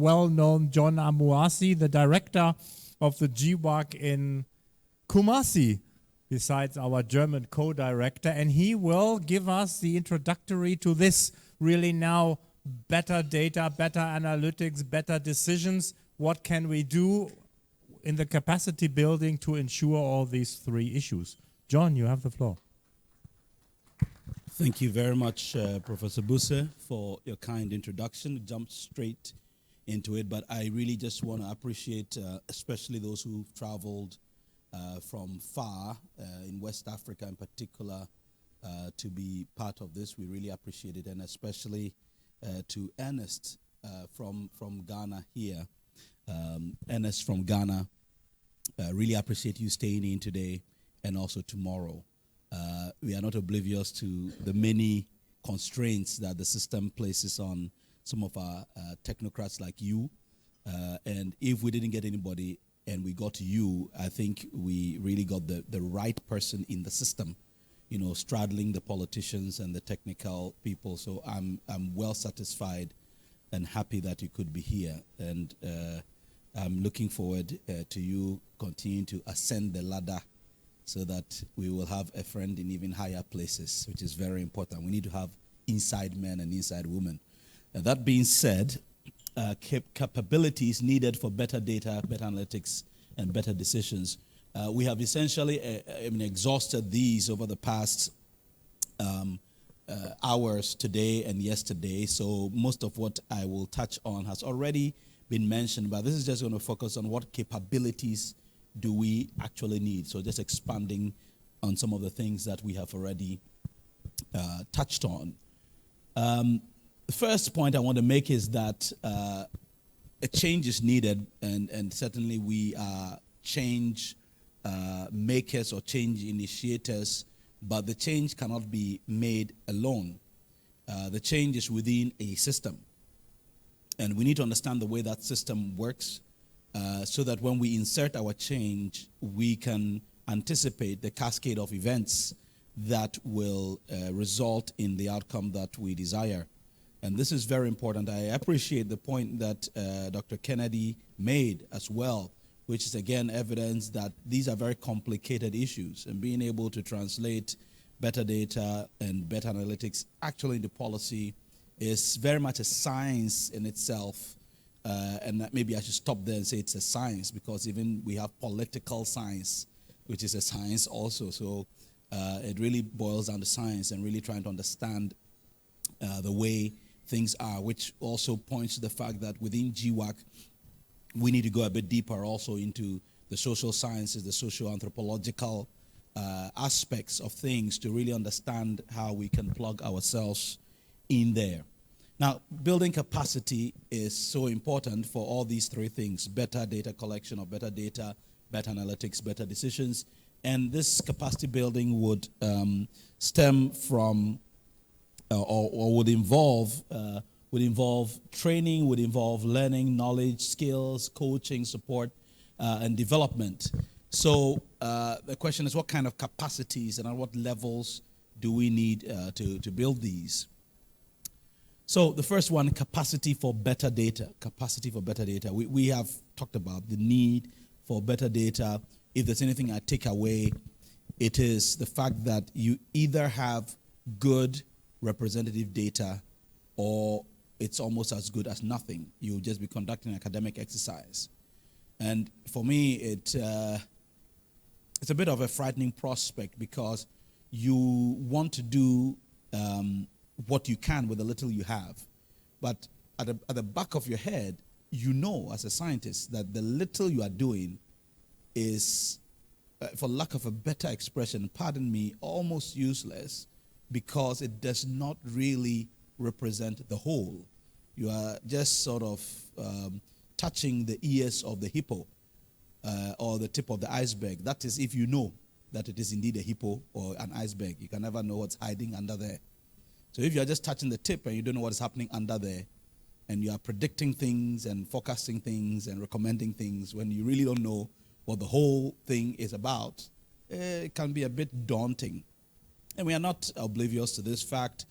well-known John Amuasi, the director of the G-WAC in Kumasi, besides our German co-director, and he will give us the introductory to this really now better data, better analytics, better decisions. What can we do in the capacity building to ensure all these three issues? John, you have the floor. Thank you very much, Professor Busse, for your kind introduction. We jumped straight into it, but I really just want to appreciate especially those who've traveled from far in West Africa in particular to be part of this. We really appreciate it, and especially to Ernest from Ghana here. Ernest from Ghana, really appreciate you staying in today and also tomorrow. We are not oblivious to the many constraints that the system places on some of our technocrats like you. And if we didn't get anybody and we got you, I think we really got the right person in the system, you know, straddling the politicians and the technical people. So I'm well satisfied and happy that you could be here. And I'm looking forward to you continuing to ascend the ladder so that we will have a friend in even higher places, which is very important. We need to have inside men and inside women. That being said, capabilities needed for better data, better analytics, and better decisions. We have essentially exhausted these over the past hours today and yesterday. So most of what I will touch on has already been mentioned, but this is just going to focus on what capabilities do we actually need. So just expanding on some of the things that we have already touched on. The first point I want to make is that a change is needed, and certainly we are change makers or change initiators, but the change cannot be made alone. The change is within a system, and we need to understand the way that system works so that when we insert our change, we can anticipate the cascade of events that will result in the outcome that we desire. And this is very important. I appreciate the point that Dr. Kennedy made as well, which is again evidence that these are very complicated issues, and being able to translate better data and better analytics actually into policy is very much a science in itself. And maybe I should stop there and say it's a science, because even we have political science, which is a science also. So it really boils down to science and really trying to understand the way things are, which also points to the fact that within G-WAC, we need to go a bit deeper also into the social sciences, the social anthropological aspects of things to really understand how we can plug ourselves in there. Now, building capacity is so important for all these three things: better data collection or better data, better analytics, better decisions. And this capacity building would stem from or would involve training, would involve learning, knowledge, skills, coaching, support, and development. So the question is, what kind of capacities and at what levels do we need to build these? So the first one, capacity for better data. Capacity for better data. We have talked about the need for better data. If there's anything I take away, it is the fact that you either have good representative data or it's almost as good as nothing. You'll just be conducting an academic exercise. And for me, it's a bit of a frightening prospect, because you want to do what you can with the little you have. But at the back of your head, you know as a scientist that the little you are doing is, for lack of a better expression, pardon me, almost useless, because it does not really represent the whole. You are just sort of touching the ears of the hippo or the tip of the iceberg. That is if you know that it is indeed a hippo or an iceberg. You can never know what's hiding under there. So if you are just touching the tip and you don't know what is happening under there, and you are predicting things and forecasting things and recommending things when you really don't know what the whole thing is about, it can be a bit daunting. And we are not oblivious to this fact.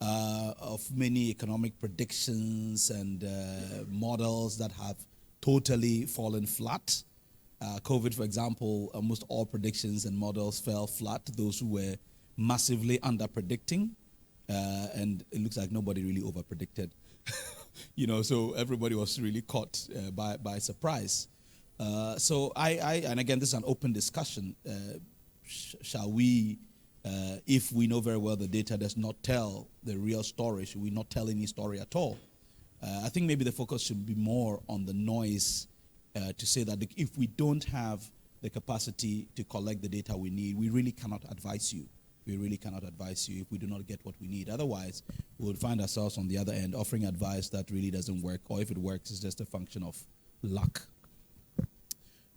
of many economic predictions and models that have totally fallen flat. COVID, for example, almost all predictions and models fell flat. Those who were massively under-predicting, and it looks like nobody really over-predicted. So everybody was really caught by surprise. So and again, this is an open discussion. Shall we, if we know very well the data does not tell the real story, should we not tell any story at all? I think maybe the focus should be more on the noise to say that if we don't have the capacity to collect the data we need, we really cannot advise you. We really cannot advise you if we do not get what we need. Otherwise, we will find ourselves on the other end offering advice that really doesn't work, or if it works, it's just a function of luck.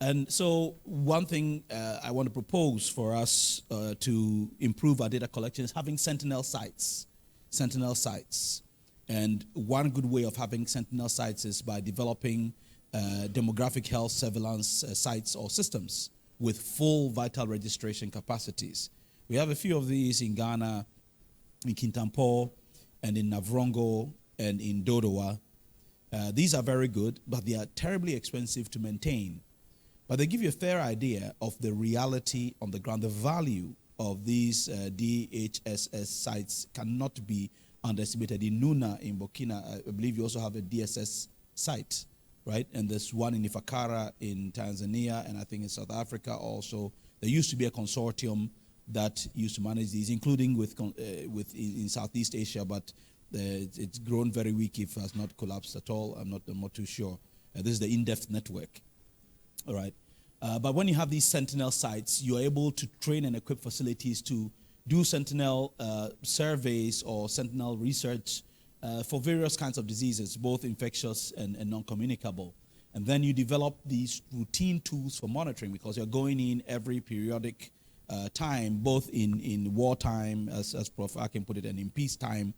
And so one thing I want to propose for us to improve our data collection is having sentinel sites. Sentinel sites. And one good way of having sentinel sites is by developing demographic health surveillance sites or systems with full vital registration capacities. We have a few of these in Ghana, in Kintampo, and in Navrongo, and in Dodowa. These are very good, but they are terribly expensive to maintain. But they give you a fair idea of the reality on the ground. The value of these DHSS sites cannot be underestimated. In Nuna, in Burkina, I believe you also have a DSS site, right? And there's one in Ifakara in Tanzania, and I think in South Africa also. There used to be a consortium that used to manage these, including in Southeast Asia, but it's grown very weak if it has not collapsed at all. I'm not too sure. This is the in-depth network. All right. But when you have these sentinel sites, you're able to train and equip facilities to do sentinel surveys or sentinel research for various kinds of diseases, both infectious and non-communicable. And then you develop these routine tools for monitoring, because you're going in every periodic time, both in wartime, as Prof. Akin put it, and in peacetime,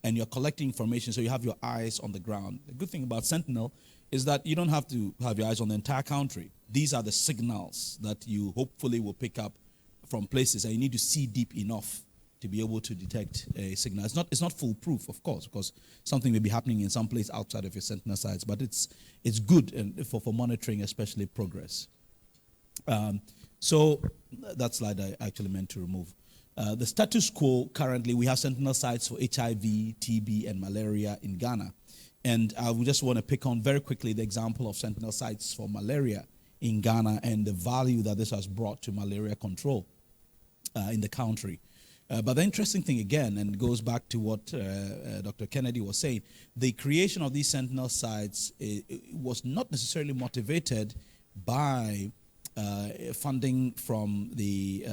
and you're collecting information so you have your eyes on the ground. The good thing about Sentinel is that you don't have to have your eyes on the entire country. These are the signals that you hopefully will pick up from places, and you need to see deep enough to be able to detect a signal. It's not foolproof, of course, because something may be happening in some place outside of your Sentinel sites, but it's good for monitoring, especially progress. So that slide I actually meant to remove. The status quo currently, we have sentinel sites for HIV, TB, and malaria in Ghana. And I would just want to pick on very quickly the example of sentinel sites for malaria in Ghana and the value that this has brought to malaria control in the country. But the interesting thing again, and it goes back to what Dr. Kennedy was saying, the creation of these sentinel sites was not necessarily motivated by funding from the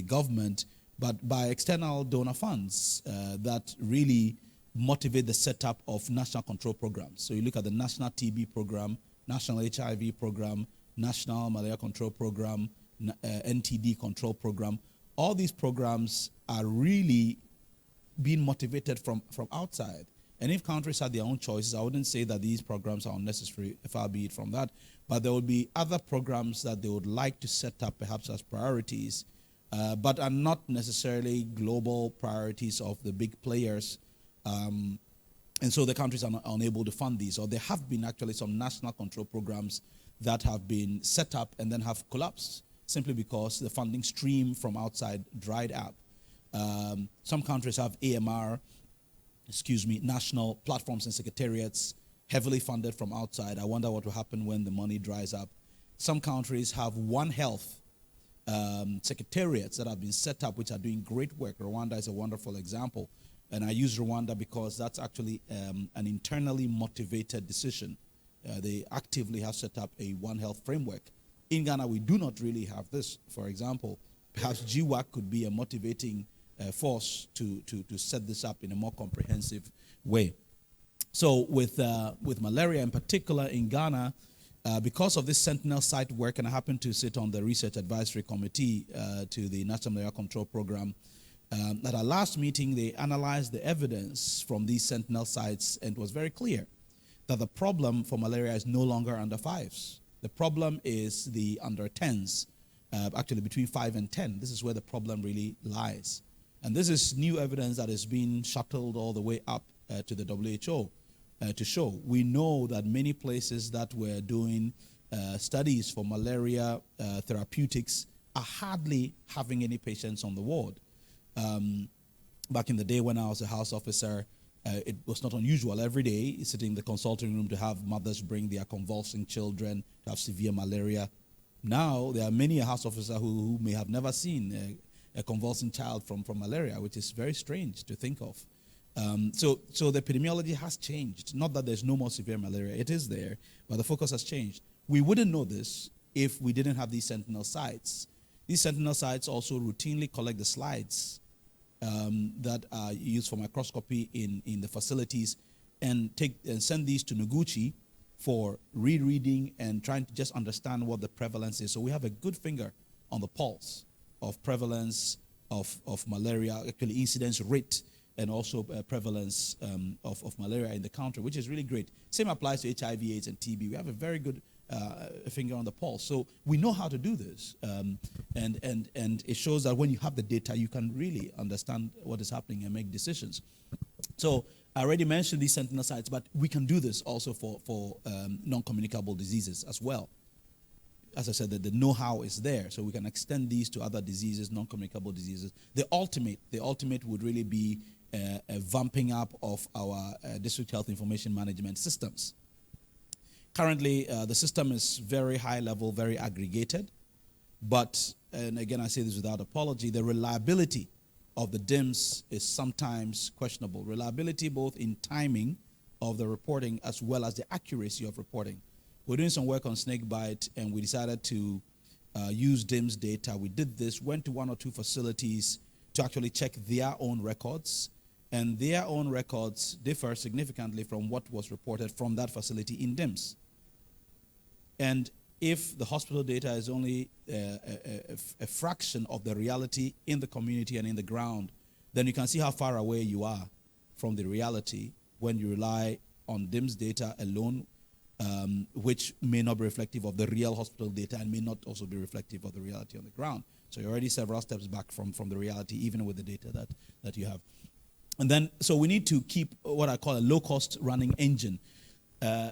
government, but by external donor funds that really motivate the setup of national control programs. So you look at the National TB Program, National HIV Program, National Malaria Control Program, NTD Control Program. All these programs are really being motivated from outside. And if countries had their own choices, I wouldn't say that these programs are unnecessary, far be it from that. But there would be other programs that they would like to set up perhaps as priorities, but are not necessarily global priorities of the big players. And so the countries are unable to fund these. Or there have been actually some national control programs that have been set up and then have collapsed simply because the funding stream from outside dried up. Some countries have national platforms and secretariats heavily funded from outside. I wonder what will happen when the money dries up. Some countries have One Health secretariats that have been set up, which are doing great work. Rwanda is a wonderful example. And I use Rwanda because that's actually an internally motivated decision. They actively have set up a One Health framework. In Ghana, we do not really have this. For example, perhaps G-WAC could be a motivating force to set this up in a more comprehensive way. So with malaria in particular in Ghana, because of this Sentinel site work, and I happen to sit on the Research Advisory Committee to the National Malaria Control Program, at our last meeting, they analyzed the evidence from these Sentinel sites, and it was very clear that the problem for malaria is no longer under 5s. The problem is the under 10s, actually between 5 and 10. This is where the problem really lies. And this is new evidence that is being shuttled all the way up to the WHO to show. We know that many places that were doing studies for malaria therapeutics are hardly having any patients on the ward. Back in the day when I was a house officer, it was not unusual every day sitting in the consulting room to have mothers bring their convulsing children to have severe malaria. Now, there are many house officers who may have never seen a convulsing child from malaria, which is very strange to think of. So the epidemiology has changed. Not that there's no more severe malaria. It is there, but the focus has changed. We wouldn't know this if we didn't have these sentinel sites. These sentinel sites also routinely collect the slides that are used for microscopy in the facilities and send these to Noguchi for rereading and trying to just understand what the prevalence is. So we have a good finger on the pulse of prevalence of malaria, actually incidence rate, and also prevalence of malaria in the country, which is really great. Same applies to HIV, AIDS, and TB. We have a very good finger on the pulse. So we know how to do this. And it shows that when you have the data, you can really understand what is happening and make decisions. So I already mentioned these sentinel sites, but we can do this also for non-communicable diseases as well. As I said, the know-how is there, so we can extend these to other diseases, non-communicable diseases. The ultimate would really be a vamping up of our district health information management systems. Currently, the system is very high level, very aggregated, but, and again I say this without apology, the reliability of the DIMS is sometimes questionable. Reliability both in timing of the reporting as well as the accuracy of reporting. We're doing some work on snakebite, and we decided to use DIMS data. We did this, went to 1 or 2 facilities to actually check their own records, and their own records differ significantly from what was reported from that facility in DIMS. And if the hospital data is only a fraction of the reality in the community and in the ground, then you can see how far away you are from the reality when you rely on DIMS data alone, which may not be reflective of the real hospital data and may not also be reflective of the reality on the ground. So you're already several steps back from the reality, even with the data that you have. And then, so we need to keep what I call a low-cost running engine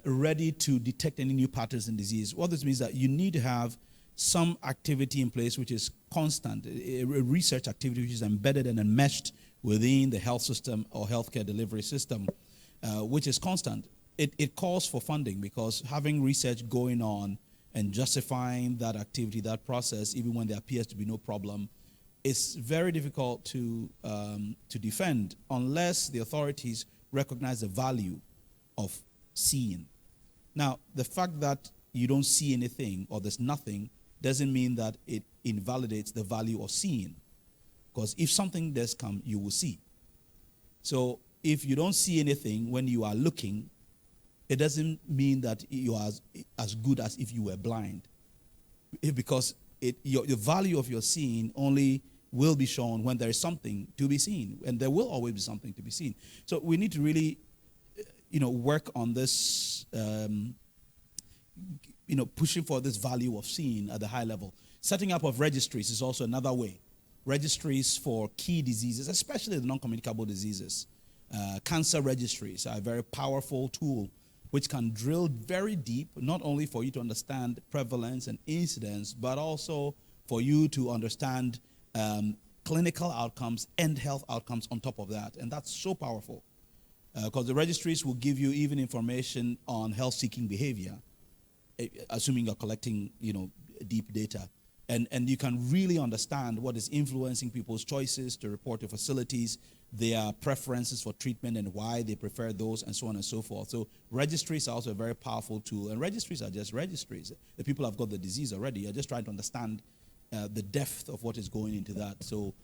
ready to detect any new patterns in disease. What this means is that you need to have some activity in place which is constant, a research activity which is embedded and enmeshed within the health system or healthcare delivery system, which is constant. It calls for funding, because having research going on and justifying that activity, that process, even when there appears to be no problem, is very difficult to defend unless the authorities recognize the value of seeing. Now, the fact that you don't see anything or there's nothing doesn't mean that it invalidates the value of seeing, because if something does come, you will see. So if you don't see anything when you are looking, it doesn't mean that you are as good as if you were blind, because the value of your seeing only will be shown when there is something to be seen, and there will always be something to be seen. So we need to really work on this, pushing for this value of seeing at the high level. Setting up of registries is also another way. Registries for key diseases, especially the non-communicable diseases. Cancer registries are a very powerful tool which can drill very deep, not only for you to understand prevalence and incidence, but also for you to understand clinical outcomes and health outcomes on top of that. And that's so powerful, because the registries will give you even information on health-seeking behavior, assuming you're collecting, deep data. And you can really understand what is influencing people's choices to report to facilities, their preferences for treatment and why they prefer those, and so on and so forth. So registries are also a very powerful tool, and registries are just registries. The people have got the disease already. You're just trying to understand the depth of what is going into that. So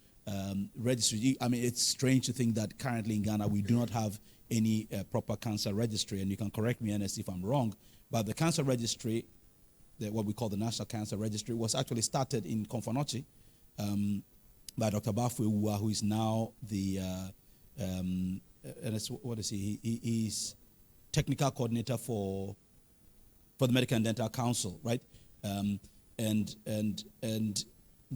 registry, it's strange to think that currently in Ghana we do not have any proper cancer registry, and you can correct me, Ernest, if I'm wrong, but the cancer registry, what we call the National Cancer Registry, was actually started in Komfo by Dr. Bafwe Uwa, who is now the, what is he? He's technical coordinator for the Medical and Dental Council, right? And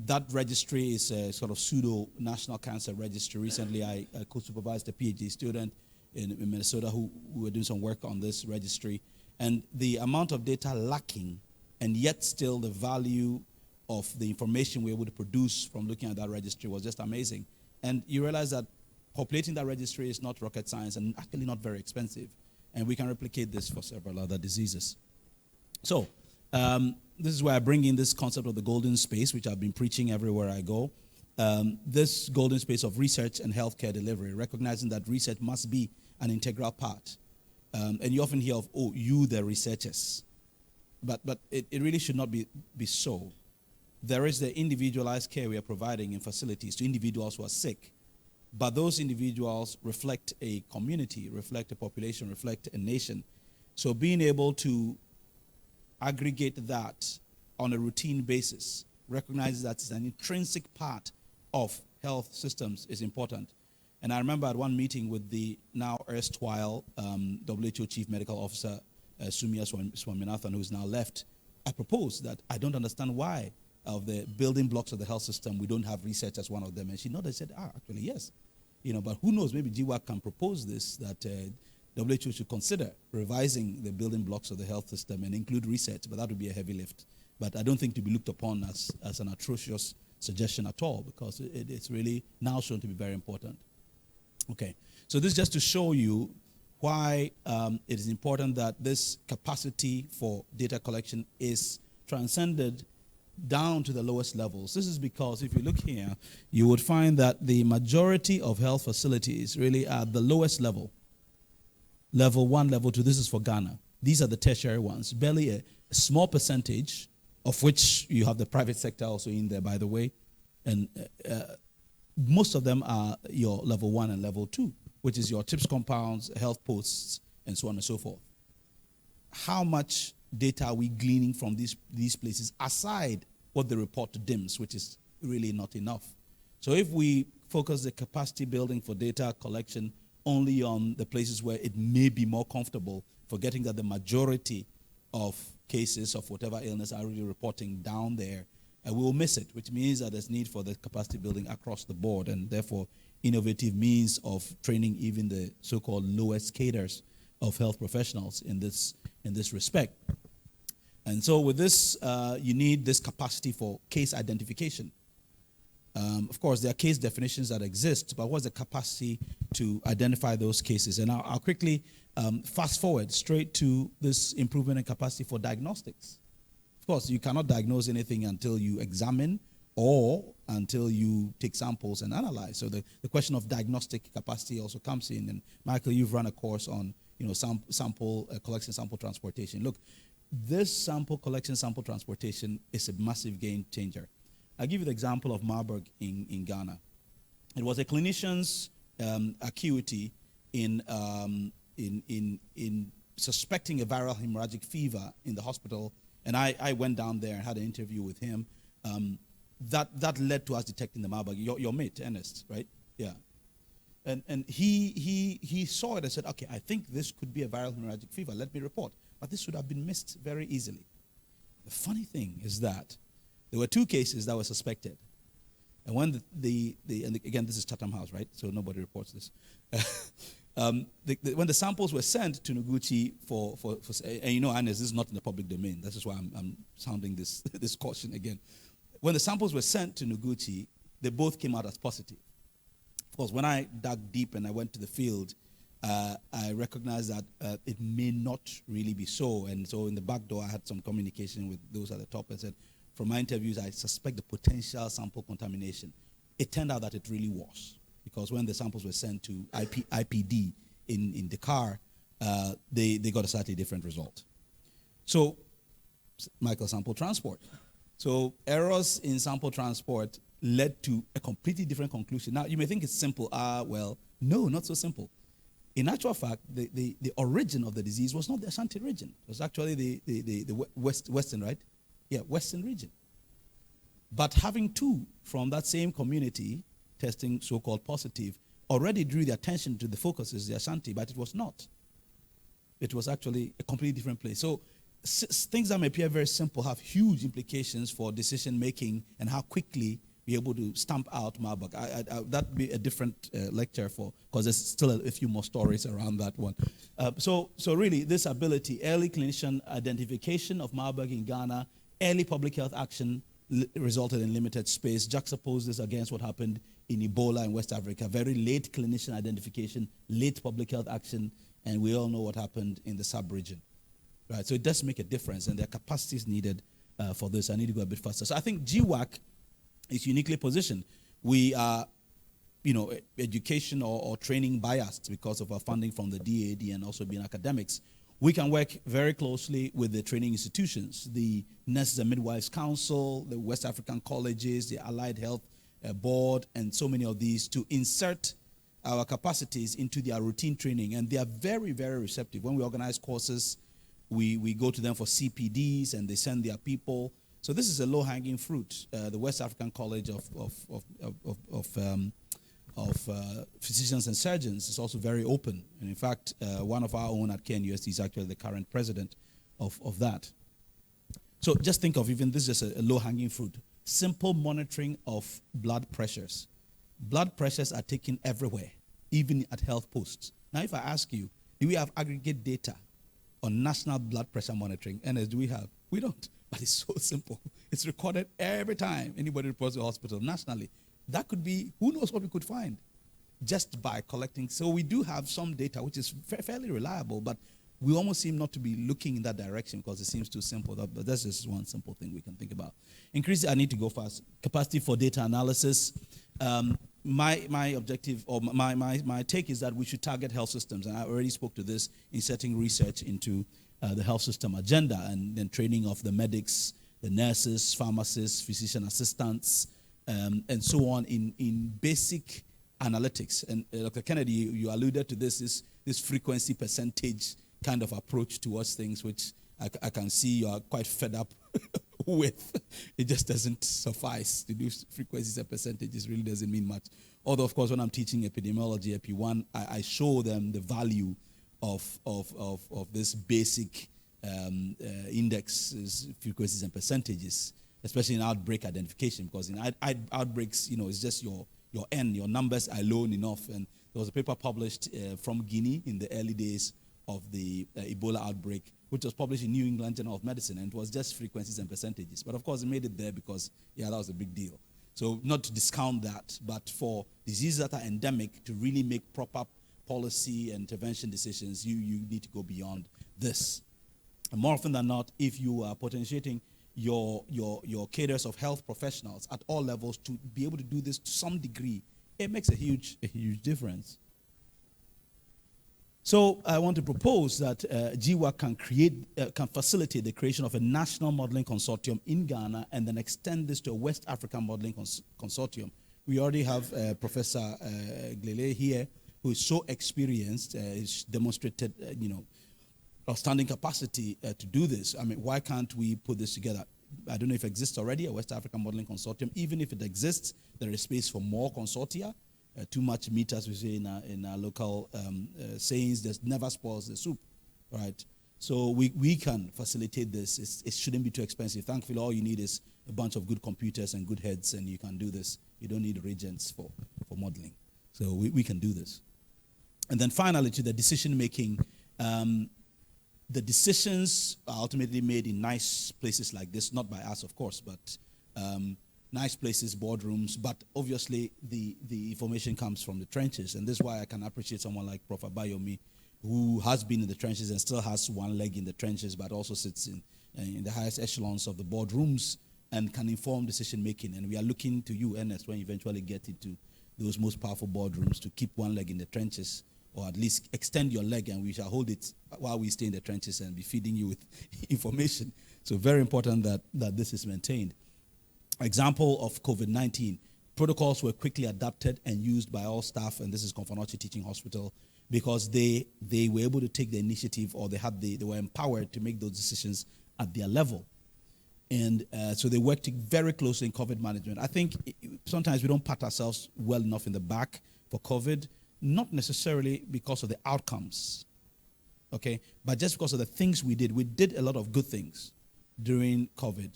That registry is a sort of pseudo national cancer registry. Recently, I co-supervised a PhD student in Minnesota who were doing some work on this registry. And the amount of data lacking, and yet still the value of the information we were able to produce from looking at that registry was just amazing. And you realize that populating that registry is not rocket science and actually not very expensive. And we can replicate this for several other diseases. So, this is where I bring in this concept of the golden space, which I've been preaching everywhere I go. This golden space of research and healthcare delivery, recognizing that research must be an integral part. And you often hear of, oh, you the researchers. But it really should not be so. There is the individualized care we are providing in facilities to individuals who are sick. But those individuals reflect a community, reflect a population, reflect a nation. So being able to aggregate that on a routine basis, recognize that it's an intrinsic part of health systems is important. And I remember at one meeting with the now erstwhile WHO Chief Medical Officer, Sumia Swaminathan, who's now left, I proposed that I don't understand why of the building blocks of the health system, we don't have research as one of them. And she nodded and said, actually, yes. But who knows, maybe G-WAC can propose this, that WHO should consider revising the building blocks of the health system and include research, but that would be a heavy lift. But I don't think to be looked upon as an atrocious suggestion at all, because it's really now shown to be very important. Okay, so this is just to show you why it is important that this capacity for data collection is transcended down to the lowest levels. This is because if you look here, you would find that the majority of health facilities really are at the lowest level. Level 1, level 2, this is for Ghana. These are the tertiary ones. Barely a small percentage, of which you have the private sector also in there, by the way. And most of them are your level 1 and level 2, which is your TIPS compounds, health posts, and so on and so forth. How much data are we gleaning from these places, aside what the report dims, which is really not enough? So if we focus the capacity building for data collection only on the places where it may be more comfortable, forgetting that the majority of cases of whatever illness are really reporting down there, we will miss it, which means that there's need for the capacity building across the board, and therefore innovative means of training even the so-called lowest cadres of health professionals in this respect. And so with this, you need this capacity for case identification. Of course, there are case definitions that exist, but what's the capacity to identify those cases? And I'll quickly fast forward straight to this improvement in capacity for diagnostics. Of course, you cannot diagnose anything until you examine or until you take samples and analyze. So the question of diagnostic capacity also comes in. And Michael, you've run a course on sample collection, sample transportation. Look, this sample collection, sample transportation is a massive game changer. I'll give you the example of Marburg in Ghana. It was a clinician's acuity in suspecting a viral hemorrhagic fever in the hospital, and I went down there and had an interview with him. That led to us detecting the Marburg. Your mate, Ernest, right? Yeah. And he saw it and said, okay, I think this could be a viral hemorrhagic fever. Let me report. But this would have been missed very easily. The funny thing is that there were 2 cases that were suspected. And when and again, this is Chatham House, right? So nobody reports this. When the samples were sent to Noguchi and Ernest, this is not in the public domain. This is why I'm sounding this caution again. When the samples were sent to Noguchi, they both came out as positive. Of course, when I dug deep and I went to the field, I recognized that it may not really be so. And so in the back door, I had some communication with those at the top and said, from my interviews, I suspect the potential sample contamination. It turned out that it really was, because when the samples were sent to IPD in Dakar, they got a slightly different result. So, Michael, sample transport. So errors in sample transport led to a completely different conclusion. Now, you may think it's simple. Well, no, not so simple. In actual fact, the origin of the disease was not the Ashanti region. It was actually the western, right? Yeah, western region. But having 2 from that same community testing so-called positive already drew the attention to the focus is the Ashanti, but it was not. It was actually a completely different place. So things that may appear very simple have huge implications for decision making and how quickly be able to stamp out Marburg. That'd be a different lecture because there's still a few more stories around that one. So really, this ability, early clinician identification of Marburg in Ghana, early public health action resulted in limited space. Juxtapose this against what happened in Ebola in West Africa. Very late clinician identification, late public health action, and we all know what happened in the sub-region. Right, so it does make a difference, and there are capacities needed for this. I need to go a bit faster. So I think G-WAC is uniquely positioned. We are, education or training biased because of our funding from the DAD and also being academics. We can work very closely with the training institutions, the Nurses and Midwives Council, the West African colleges, the Allied Health Board, and so many of these to insert our capacities into their routine training. And they are very, very receptive. When we organize courses, we go to them for CPDs, and they send their people. So this is a low-hanging fruit. The West African College of Physicians and Surgeons is also very open. And in fact, one of our own at KNUST is actually the current president of that. So just think of even this is a low-hanging fruit. Simple monitoring of blood pressures. Blood pressures are taken everywhere, even at health posts. Now, if I ask you, do we have aggregate data on national blood pressure monitoring? And as do we have? We don't. But it's so simple. It's recorded every time anybody reports to the hospital nationally. That could be, who knows what we could find just by collecting. So we do have some data which is fairly reliable, but we almost seem not to be looking in that direction because it seems too simple. But that's just one simple thing we can think about. I need to go fast. Capacity for data analysis. My objective or my take is that we should target health systems, and I already spoke to this, inserting research into the health system agenda, and then training of the medics, the nurses, pharmacists, physician assistants, and so on in basic analytics. And Dr. Kennedy, you alluded to this frequency percentage kind of approach towards things, which I can see you are quite fed up with. It just doesn't suffice to do frequencies and percentages. Really doesn't mean much. Although, of course, when I'm teaching epidemiology, EP1, I show them the value of this basic indexes, frequencies and percentages, especially in outbreak identification, because in outbreaks, it's just your N, your numbers alone enough. And there was a paper published from Guinea in the early days of the Ebola outbreak, which was published in New England Journal of Medicine, and it was just frequencies and percentages. But of course, it made it there because, that was a big deal. So not to discount that, but for diseases that are endemic, to really make proper policy and intervention decisions, you need to go beyond this. And more often than not, if you are potentiating your cadres of health professionals at all levels to be able to do this to some degree, it makes a huge difference. So I want to propose that G-WAC can facilitate the creation of a national modeling consortium in Ghana and then extend this to a West African modeling consortium. We already have Professor Glele here, who is so experienced, he's demonstrated, outstanding capacity to do this. I mean, why can't we put this together? I don't know if it exists already, a West African modeling consortium. Even if it exists, there is space for more consortia. Too much meat, as we say in our local sayings, there's never spoils the soup, right? So we can facilitate this. It shouldn't be too expensive. Thankfully, all you need is a bunch of good computers and good heads, and you can do this. You don't need reagents for modeling. So we can do this. And then finally, to the decision-making, the decisions are ultimately made in nice places like this, not by us, of course, but nice places, boardrooms, but obviously the information comes from the trenches, and this is why I can appreciate someone like Prof. Abayomi, who has been in the trenches and still has one leg in the trenches, but also sits in the highest echelons of the boardrooms and can inform decision-making. And we are looking to you, Ernest, when you eventually get into those most powerful boardrooms, to keep one leg in the trenches, or at least extend your leg, and we shall hold it while we stay in the trenches and be feeding you with information. So very important that this is maintained. Example of COVID-19. Protocols were quickly adapted and used by all staff, and this is Konfanochi Teaching Hospital, because they were able to take the initiative, or they were empowered to make those decisions at their level. And so they worked very closely in COVID management. I think sometimes we don't pat ourselves well enough in the back for COVID, not necessarily because of the outcomes, okay? But just because of the things we did a lot of good things during COVID,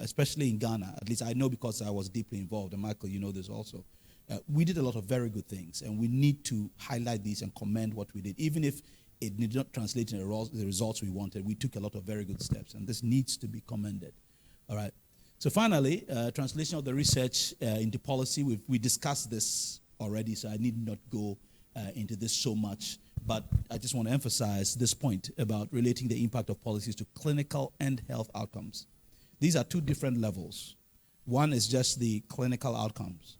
especially in Ghana. At least I know because I was deeply involved, and Michael, you know this also. We did a lot of very good things, and we need to highlight these and commend what we did. Even if it did not translate into the results we wanted, we took a lot of very good steps, and this needs to be commended. All right. So finally, translation of the research into policy. We discussed this already, so I need not go into this so much. But I just want to emphasize this point about relating the impact of policies to clinical and health outcomes. These are two different levels. One is just the clinical outcomes,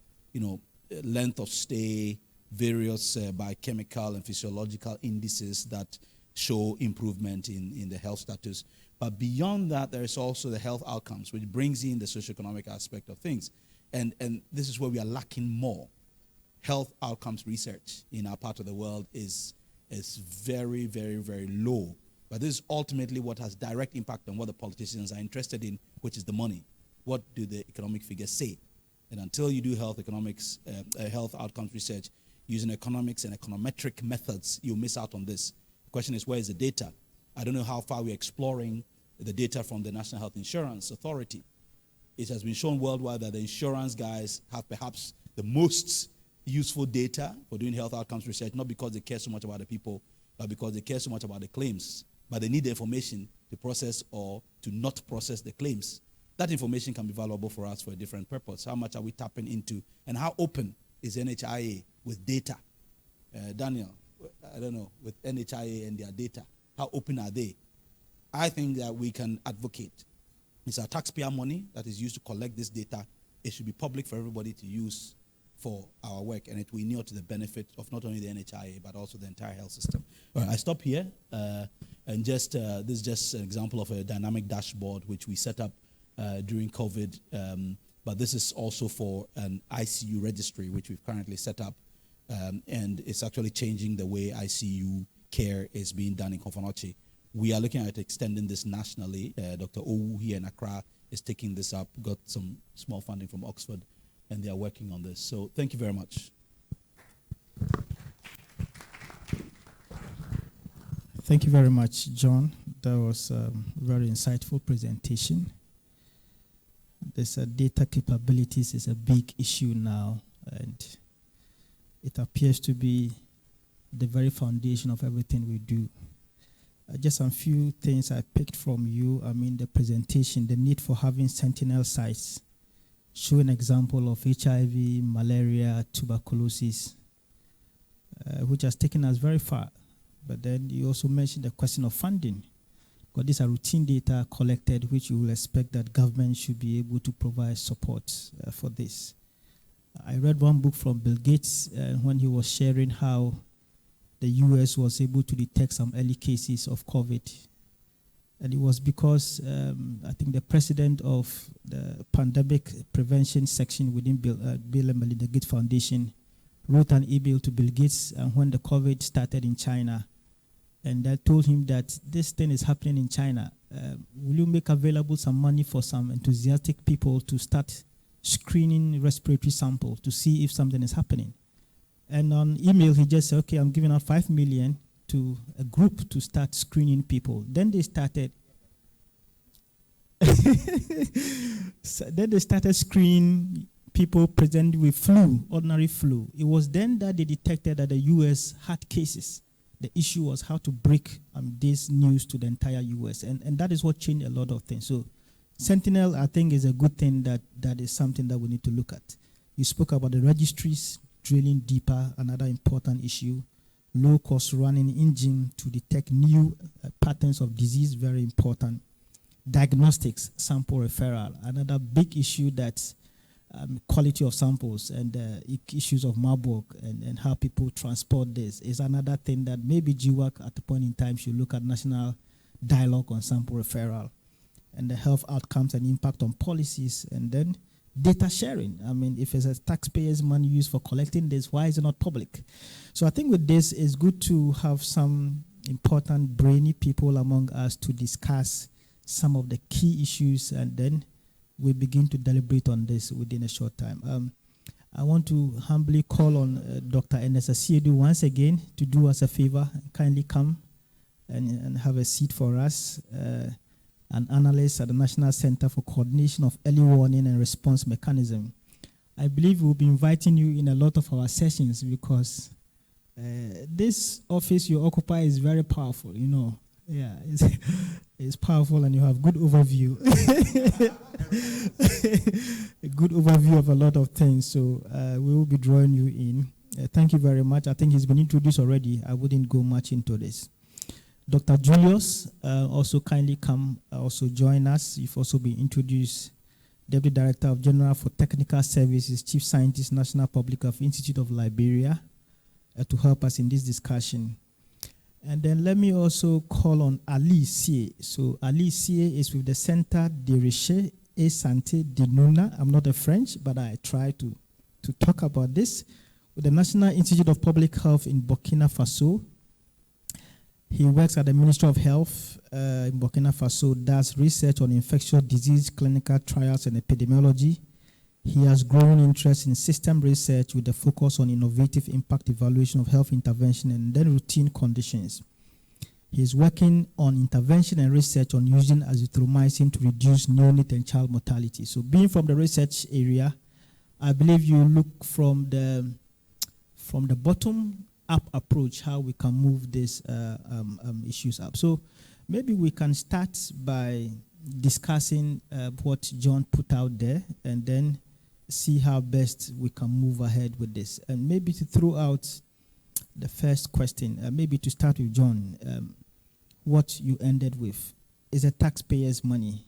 length of stay, various biochemical and physiological indices that show improvement in the health status. But beyond that, there is also the health outcomes, which brings in the socioeconomic aspect of things. And this is where we are lacking more. Health outcomes research in our part of the world is very, very, very low. But this is ultimately what has direct impact on what the politicians are interested in, which is the money. What do the economic figures say? And until you do health outcomes research using economics and econometric methods, you miss out on this. The question is, where is the data? I don't know how far we're exploring the data from the National Health Insurance Authority. It has been shown worldwide that the insurance guys have perhaps the most useful data for doing health outcomes research, not because they care so much about the people, but because they care so much about the claims. But they need the information to process or to not process the claims. That information can be valuable for us for a different purpose. How much are we tapping into, and how open is NHIA with data? Daniel, I don't know, with NHIA and their data, how open are they? I think that we can advocate. It's our taxpayer money that is used to collect this data. It should be public for everybody to use for our work, and it will inure to the benefit of not only the NHIA, but also the entire health system. All right, I stop here, and this is just an example of a dynamic dashboard which we set up during COVID, but this is also for an ICU registry, which we've currently set up, and it's actually changing the way ICU care is being done in Kofanochi. We are looking at extending this nationally. Dr. Owu here in Accra is taking this up, got some small funding from Oxford, and they are working on this. So thank you very much. Thank you very much, John. That was a very insightful presentation. This data capabilities is a big issue now, and it appears to be the very foundation of everything we do. Just a few things I picked from you. The presentation, the need for having sentinel sites, show an example of HIV, malaria, tuberculosis, which has taken us very far. But then you also mentioned the question of funding, because these are routine data collected, which you will expect that government should be able to provide support for this. I read one book from Bill Gates when he was sharing how the US was able to detect some early cases of COVID. And it was because I think the president of the pandemic prevention section within Bill and Melinda Gates Foundation wrote an email to Bill Gates when the COVID started in China. And I told him that this thing is happening in China. Will you make available some money for some enthusiastic people to start screening respiratory samples to see if something is happening? And on email, he just said, okay, I'm giving out 5 million to a group to start screening people. Then they started screening people presented with flu, ordinary flu. It was then that they detected that the US had cases. The issue was how to break this news to the entire US. And that is what changed a lot of things. So Sentinel, I think, is a good thing that is something that we need to look at. You spoke about the registries, drilling deeper, another important issue. Low-cost running engine to detect new patterns of disease, very important. Diagnostics, sample referral, another big issue that's quality of samples and issues of Marburg and how people transport this is another thing that maybe G-WAC at the point in time should look at national dialogue on sample referral and the health outcomes and impact on policies, and then data sharing. If it's a taxpayers' money used for collecting this, why is it not public? So I think with this, it's good to have some important brainy people among us to discuss some of the key issues, and then we begin to deliberate on this within a short time. I want to humbly call on Dr. Enesa Siedu once again to do us a favor and kindly come and have a seat for us, an analyst at the National Center for Coordination of Early Warning and Response Mechanism. I believe we'll be inviting you in a lot of our sessions because this office you occupy is very powerful, you know. Yeah, it's powerful and you have good overview. A good overview of a lot of things. So we will be drawing you in. Thank you very much. I think he's been introduced already. I wouldn't go much into this. Dr. Julius also kindly come, also join us. You've also been introduced. Deputy Director of General for Technical Services, Chief Scientist, National Public Health Institute of Liberia, to help us in this discussion. And then let me also call on Ali Sie. So Ali Sie is with the Centre de Recherche et Santé de Nuna. I'm not a French, but I try to talk about this. With the National Institute of Public Health in Burkina Faso. He works at the Ministry of Health in Burkina Faso, does research on infectious disease, clinical trials, and epidemiology. He has grown interest in system research with a focus on innovative impact evaluation of health intervention and then routine conditions. He is working on intervention and research on using azithromycin to reduce neonate and child mortality. So being from the research area, I believe you look from the bottom up approach, how we can move these issues up. So maybe we can start by discussing what John put out there and then see how best we can move ahead with this. And maybe to throw out the first question, maybe to start with John, what you ended with is a taxpayer's money.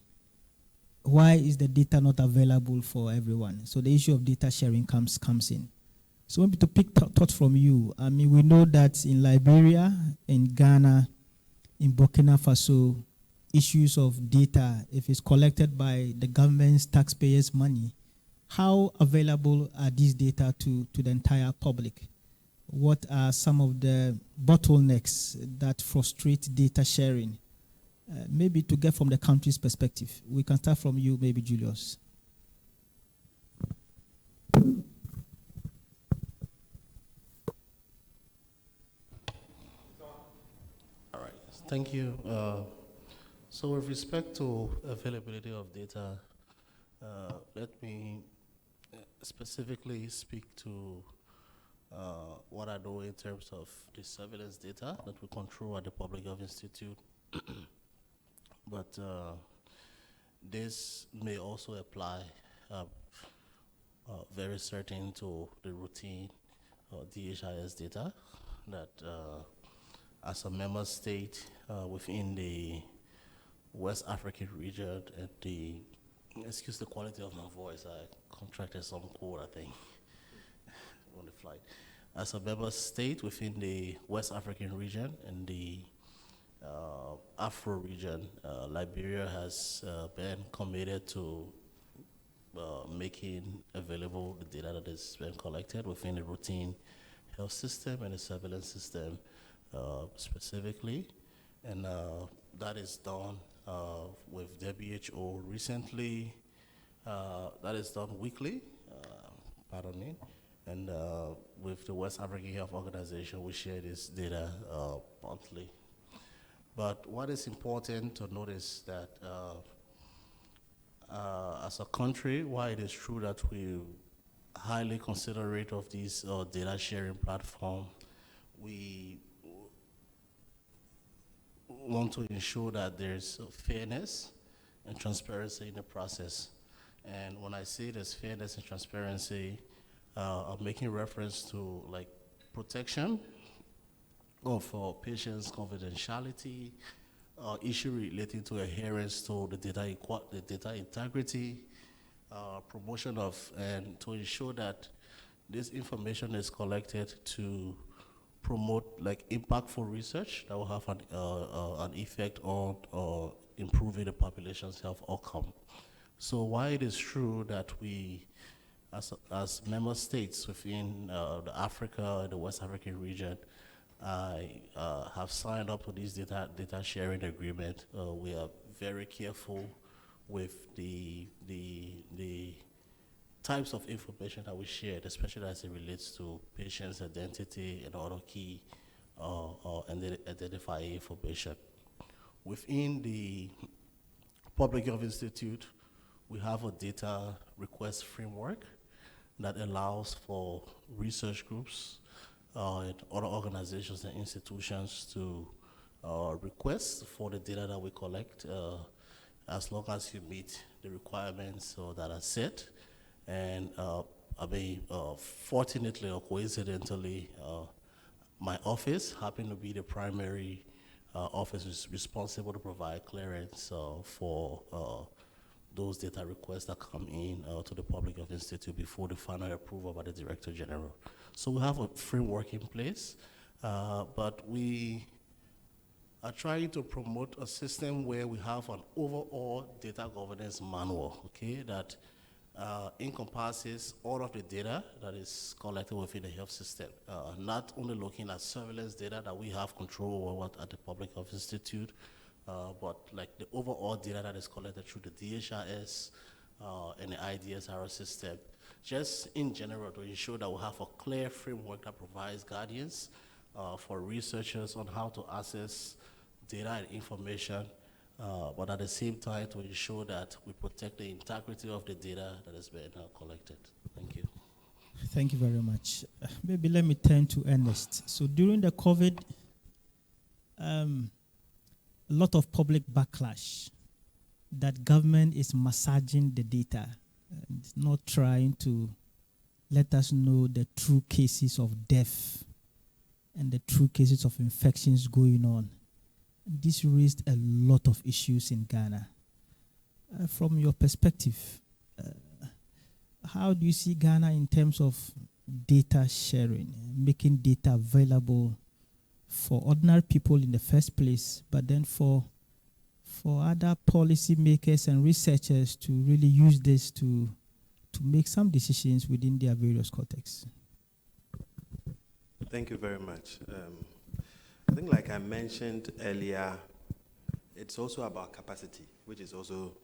Why is the data not available for everyone? So the issue of data sharing comes in. So maybe to pick thoughts from you. I mean, we know that in Liberia, in Ghana, in Burkina Faso, issues of data, if it's collected by the government's taxpayers' money, how available are these data to the entire public? What are some of the bottlenecks that frustrate data sharing? Maybe to get from the country's perspective. We can start from you, maybe Julius. Thank you. So with respect to availability of data, let me specifically speak to what I know in terms of the surveillance data that we control at the Public Health Institute. But this may also apply very certain to the routine DHIS data that as a member state within the West African region and excuse the quality of my voice, I contracted some cold, I think, on the flight. As a member state within the West African region and the Afro region, Liberia has been committed to making available the data that has been collected within the routine health system and the surveillance system specifically, and that is done with WHO recently. That is done weekly, pardon me, and with the West African Health Organization, we share this data monthly. But what is important to notice that as a country, while it is true that we highly considerate of these data sharing platform, we want to ensure that there's fairness and transparency in the process. And when I say there's fairness and transparency, I'm making reference to like protection of patients' confidentiality, issue relating to adherence to the data integrity, promotion of, and to ensure that this information is collected to promote like impactful research that will have an effect on improving the population's health outcome. So while it is true that we, as member states within the Africa, the West African region, have signed up to this data sharing agreement, we are very careful with the types of information that we share, especially as it relates to patients' identity and other key and identifying information. Within the Public Health Institute, we have a data request framework that allows for research groups and other organizations and institutions to request for the data that we collect as long as you meet the requirements that are set. And fortunately or coincidentally, my office happened to be the primary office responsible to provide clearance for those data requests that come in to the Public Health Institute before the final approval by the Director General. So we have a framework in place, but we are trying to promote a system where we have an overall data governance manual, okay, that encompasses all of the data that is collected within the health system, not only looking at surveillance data that we have control over at the Public Health Institute, but like the overall data that is collected through the DHRS and the IDSR system, just in general to ensure that we have a clear framework that provides guidance for researchers on how to access data and information, but at the same time to ensure that we protect the integrity of the data that has been collected. Thank you. Thank you very much. Maybe let me turn to Ernest. So during the COVID, a lot of public backlash that government is massaging the data and not trying to let us know the true cases of death and the true cases of infections going on. This raised a lot of issues in Ghana. From your perspective, how do you see Ghana in terms of data sharing, making data available for ordinary people in the first place, but then for other policymakers and researchers to really use this to make some decisions within their various contexts? Thank you very much. I think like I mentioned earlier, it's also about capacity, which is also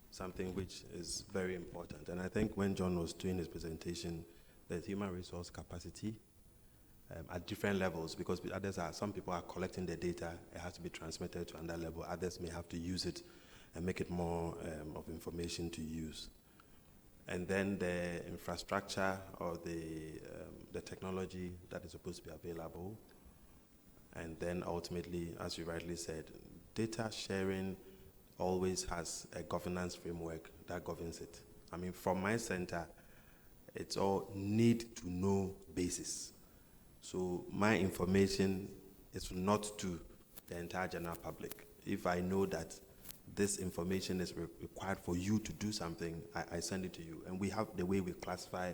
something which is very important. And I think when John was doing his presentation, there's human resource capacity at different levels, because some people are collecting the data, it has to be transmitted to another level. Others may have to use it and make it more of information to use. And then the infrastructure or the technology that is supposed to be available. And then ultimately, as you rightly said, data sharing always has a governance framework that governs it. I mean, from my center, it's all need to know basis. So my information is not to the entire general public. If I know that this information is required for you to do something, I send it to you. And we have the way we classify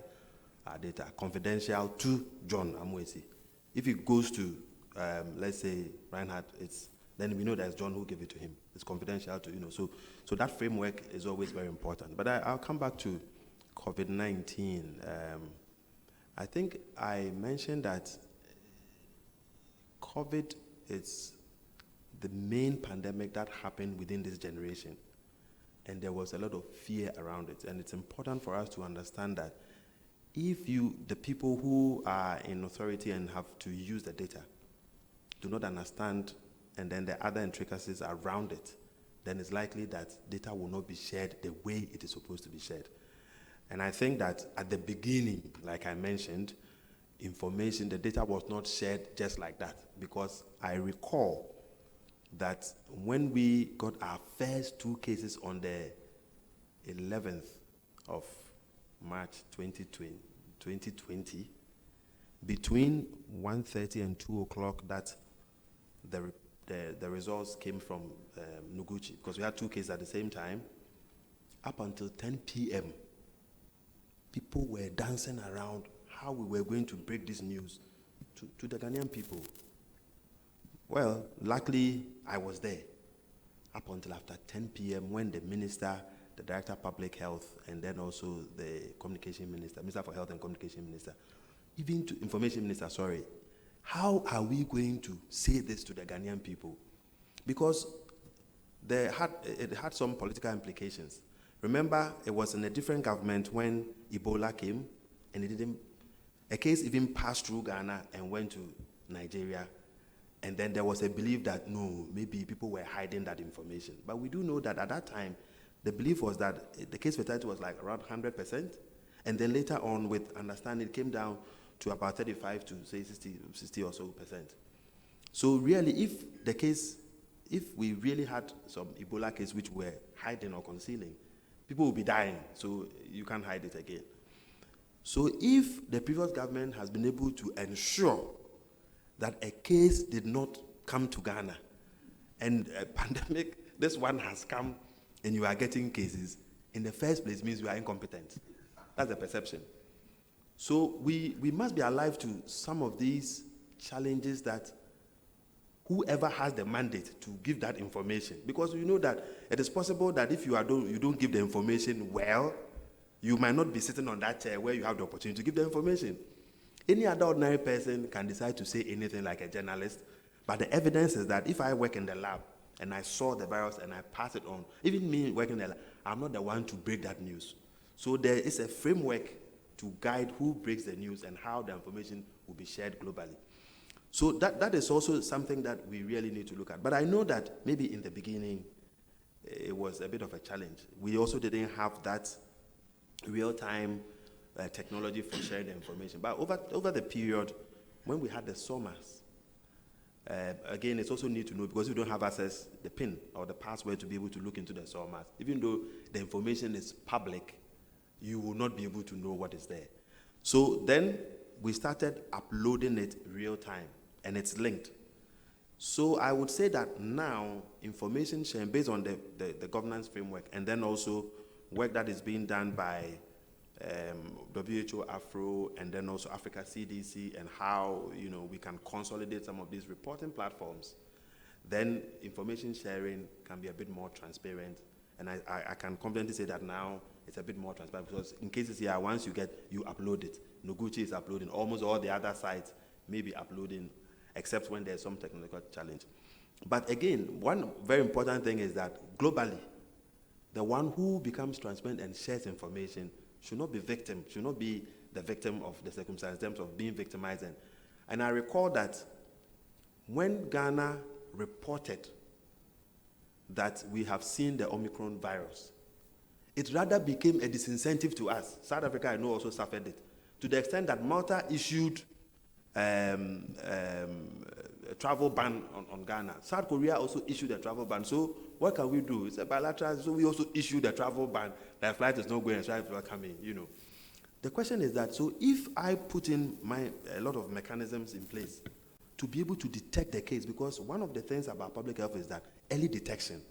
our data, confidential to John Amwesi. If it goes to, let's say, Reinhardt, then we know that's John who gave it to him. It's confidential to, so that framework is always very important. But I'll come back to COVID-19. I think I mentioned that COVID is the main pandemic that happened within this generation. And there was a lot of fear around it. And it's important for us to understand that if the people who are in authority and have to use the data do not understand, and then the other intricacies around it, then it's likely that data will not be shared the way it is supposed to be shared. And I think that at the beginning, like I mentioned, the data was not shared just like that, because I recall that when we got our first 2 cases on the 11th of March 2020, between 1:30 and 2 o'clock, that the results came from Noguchi, because we had 2 cases at the same time. Up until 10 p.m., people were dancing around how we were going to break this news to the Ghanaian people. Well, luckily, I was there up until after 10 p.m. when the minister, the director of public health, and then also the communication minister, Minister for Health and Communication Minister, even to information minister, how are we going to say this to the Ghanaian people? Because it had some political implications. Remember, it was in a different government when Ebola came, and a case even passed through Ghana and went to Nigeria, And then there was a belief that, no, maybe people were hiding that information. But we do know that at that time, the belief was that the case fatality was like around 100%. And then later on, with understanding, it came down to about 35 to say 60 or so percent. So really, if we really had some Ebola case which were hiding or concealing, people will be dying, so you can't hide it again. So if the previous government has been able to ensure that a case did not come to Ghana, and a pandemic, this one has come, and you are getting cases, in the first place means you are incompetent. That's the perception. So we must be alive to some of these challenges that whoever has the mandate to give that information, because you know that it is possible that if you don't give the information well, you might not be sitting on that chair where you have the opportunity to give the information. Any other ordinary person can decide to say anything like a journalist, but the evidence is that if I work in the lab and I saw the virus and I pass it on, even me working in the lab, I'm not the one to break that news. So there is a framework to guide who breaks the news and how the information will be shared globally. So that is also something that we really need to look at. But I know that maybe in the beginning, it was a bit of a challenge. We also didn't have that real-time technology for sharing the information. But over the period, when we had the SORMAS, again, it's also need to know, because we don't have access, the PIN or the password to be able to look into the SORMAS. Even though the information is public, you will not be able to know what is there. So then we started uploading it real time, and it's linked. So I would say that now, information sharing based on the governance framework, and then also work that is being done by WHO, Afro, and then also Africa CDC, and how we can consolidate some of these reporting platforms, then information sharing can be a bit more transparent. And I can confidently say that now it's a bit more transparent, because in cases here, once you upload it. Noguchi is uploading. Almost all the other sites may be uploading, except when there's some technical challenge. But again, one very important thing is that globally, the one who becomes transparent and shares information should not be the victim of the circumstance in terms of being victimized. And I recall that when Ghana reported that we have seen the Omicron virus, it rather became a disincentive to us. South Africa, I know, also suffered it, to the extent that Malta issued a travel ban on Ghana. South Korea also issued a travel ban. So what can we do? It's a bilateral, so we also issued a travel ban. That flight is not going and flight is not coming, The question is that, so if I put in a lot of mechanisms in place to be able to detect the case, because one of the things about public health is that early detection.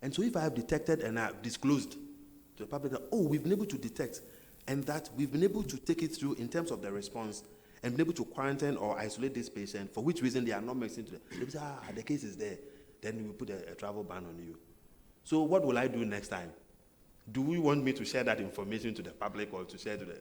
And so if I have detected and I have disclosed to the public that, we've been able to detect, and that we've been able to take it through in terms of the response, and been able to quarantine or isolate this patient, for which reason they are not mixing to they say, the case is there, then we put a travel ban on you. So what will I do next time? Do we want me to share that information to the public, or to share to the,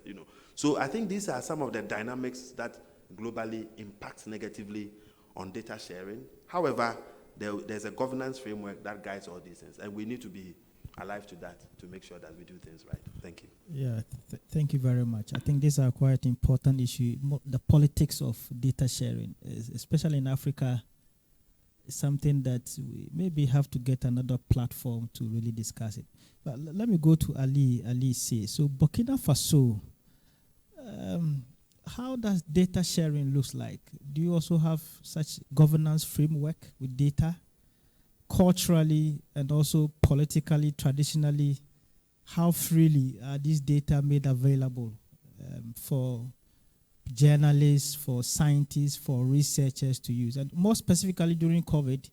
So I think these are some of the dynamics that globally impact negatively on data sharing. However, there's a governance framework that guides all these things, and we need to be alive to that to make sure that we do things right. Thank you. Yeah, thank you very much. I think these are quite important issues. The politics of data sharing, especially in Africa, is something that we maybe have to get another platform to really discuss it. But let me go to Ali C. So Burkina Faso, how does data sharing looks like? Do you also have such governance framework with data? Culturally and also politically, traditionally, how freely are these data made available for journalists, for scientists, for researchers to use? And more specifically during COVID,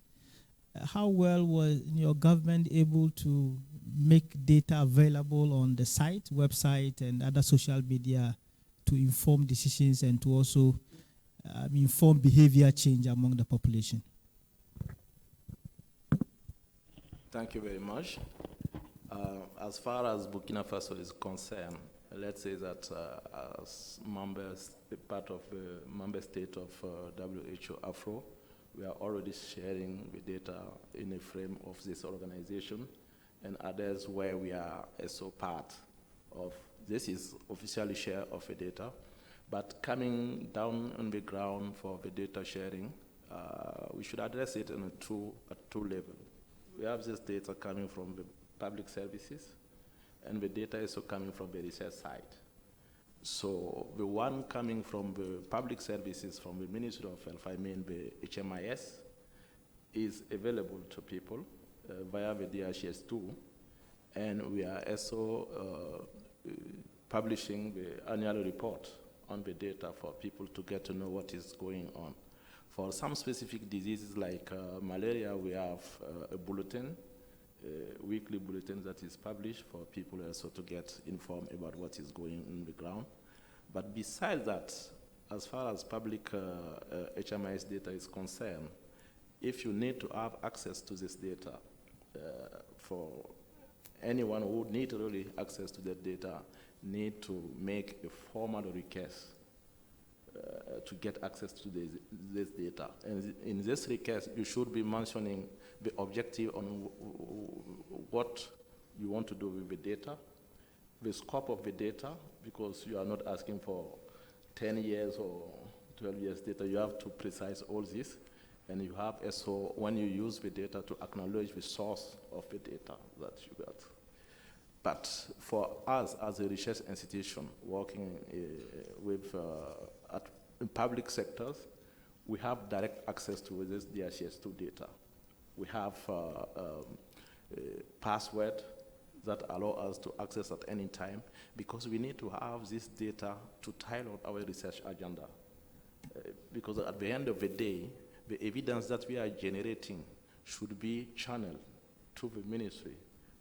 how well was your government able to make data available on the website, and other social media to inform decisions and to also inform behavior change among the population? Thank you very much. As far as Burkina Faso is concerned, let's say that as part of the member state of WHO Afro, we are already sharing the data in a frame of this organization, and others where we are also part of. This is officially share of the data, but coming down on the ground for the data sharing, we should address it on at two levels. We have this data coming from the public services, and the data is also coming from the research side. So the one coming from the public services, from the Ministry of Health, I mean the HMIS, is available to people via the DHS2, and we are also publishing the annual report on the data for people to get to know what is going on. For some specific diseases like malaria, we have a bulletin, weekly bulletin that is published for people also to get informed about what is going on the ground. But besides that, as far as public HMIS data is concerned, if you need to have access to this data, for anyone who need really access to that data, need to make a formal request to get access to this data. And in this request, you should be mentioning the objective on what you want to do with the data, the scope of the data, because you are not asking for 10 years or 12 years data. You have to precise all this. And you have also, when you use the data, to acknowledge the source of the data that you got. But for us as a research institution working with in public sectors, we have direct access to this DHS2 data. We have password that allow us to access at any time, because we need to have this data to tailor our research agenda. Because at the end of the day, the evidence that we are generating should be channeled to the ministry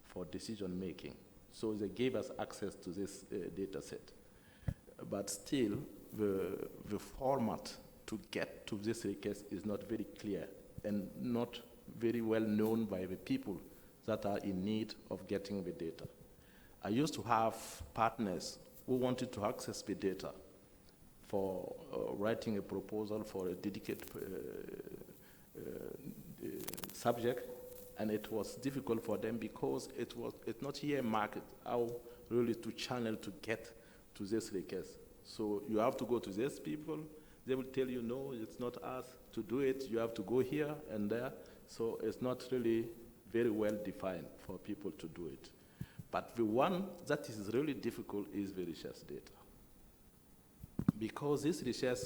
for decision making. So they gave us access to this data set. But still, the format to get to this request is not very clear and not very well known by the people that are in need of getting the data. I used to have partners who wanted to access the data for writing a proposal for a dedicated subject, and it was difficult for them because it's not here market how really to channel to get to this request. So you have to go to these people. They will tell you, no, it's not us to do it. You have to go here and there. So it's not really very well defined for people to do it. But the one that is really difficult is the research data. Because this research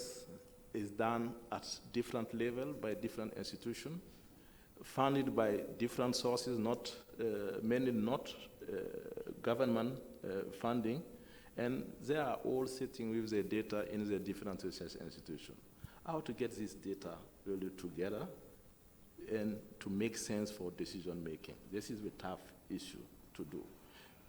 is done at different level by different institutions, funded by different sources, mainly not government funding, and they are all sitting with their data in the different research institutions. How to get this data really together and to make sense for decision making. This is the tough issue to do.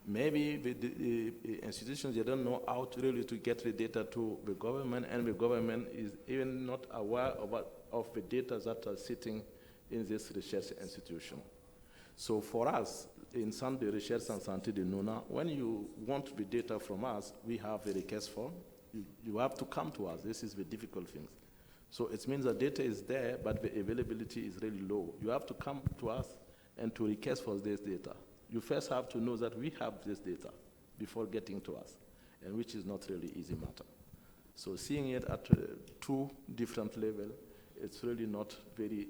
Maybe the institutions, they don't know how to really to get the data to the government, and the government is even not aware of the data that are sitting in this research institution. So for us, in Sunday Research and Santé de Nuna, when you want the data from us, we have the request form. You have to come to us. This is the difficult thing. So it means the data is there, but the availability is really low. You have to come to us and to request for this data. You first have to know that we have this data before getting to us, and which is not really easy matter. So seeing it at two different levels, it's really not very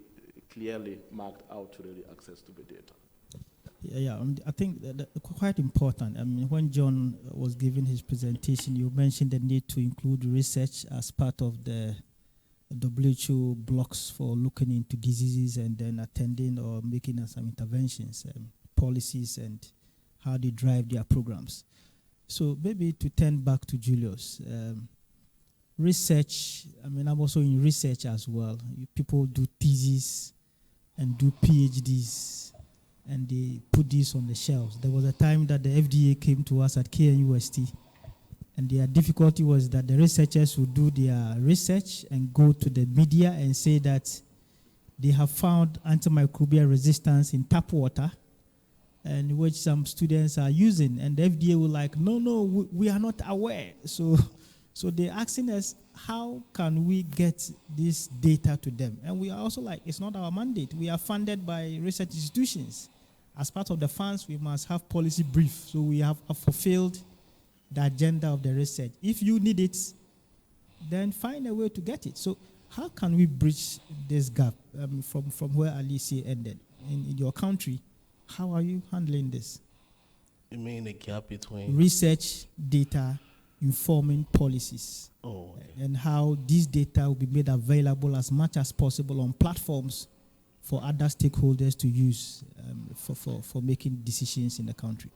clearly marked out to really access to the data. Yeah, I think that quite important. I mean, when John was giving his presentation, you mentioned the need to include research as part of the WHO blocks for looking into diseases and then attending or making some interventions, policies, and how they drive their programs. So maybe to turn back to Julius, research, I mean, I'm also in research as well. People do theses and do PhDs, and they put this on the shelves. There was a time that the FDA came to us at KNUST, and their difficulty was that the researchers would do their research and go to the media and say that they have found antimicrobial resistance in tap water, and which some students are using. And the FDA were like, no, we are not aware. So they're asking us, how can we get this data to them? And we are also like, it's not our mandate. We are funded by research institutions. As part of the funds, we must have policy brief. So we have fulfilled the agenda of the research. If you need it, then find a way to get it. So How can we bridge this gap from where Alice ended? In your country, how are you handling this? You mean the gap between research, data, informing policies, and how this data will be made available as much as possible on platforms for other stakeholders to use for making decisions in the country?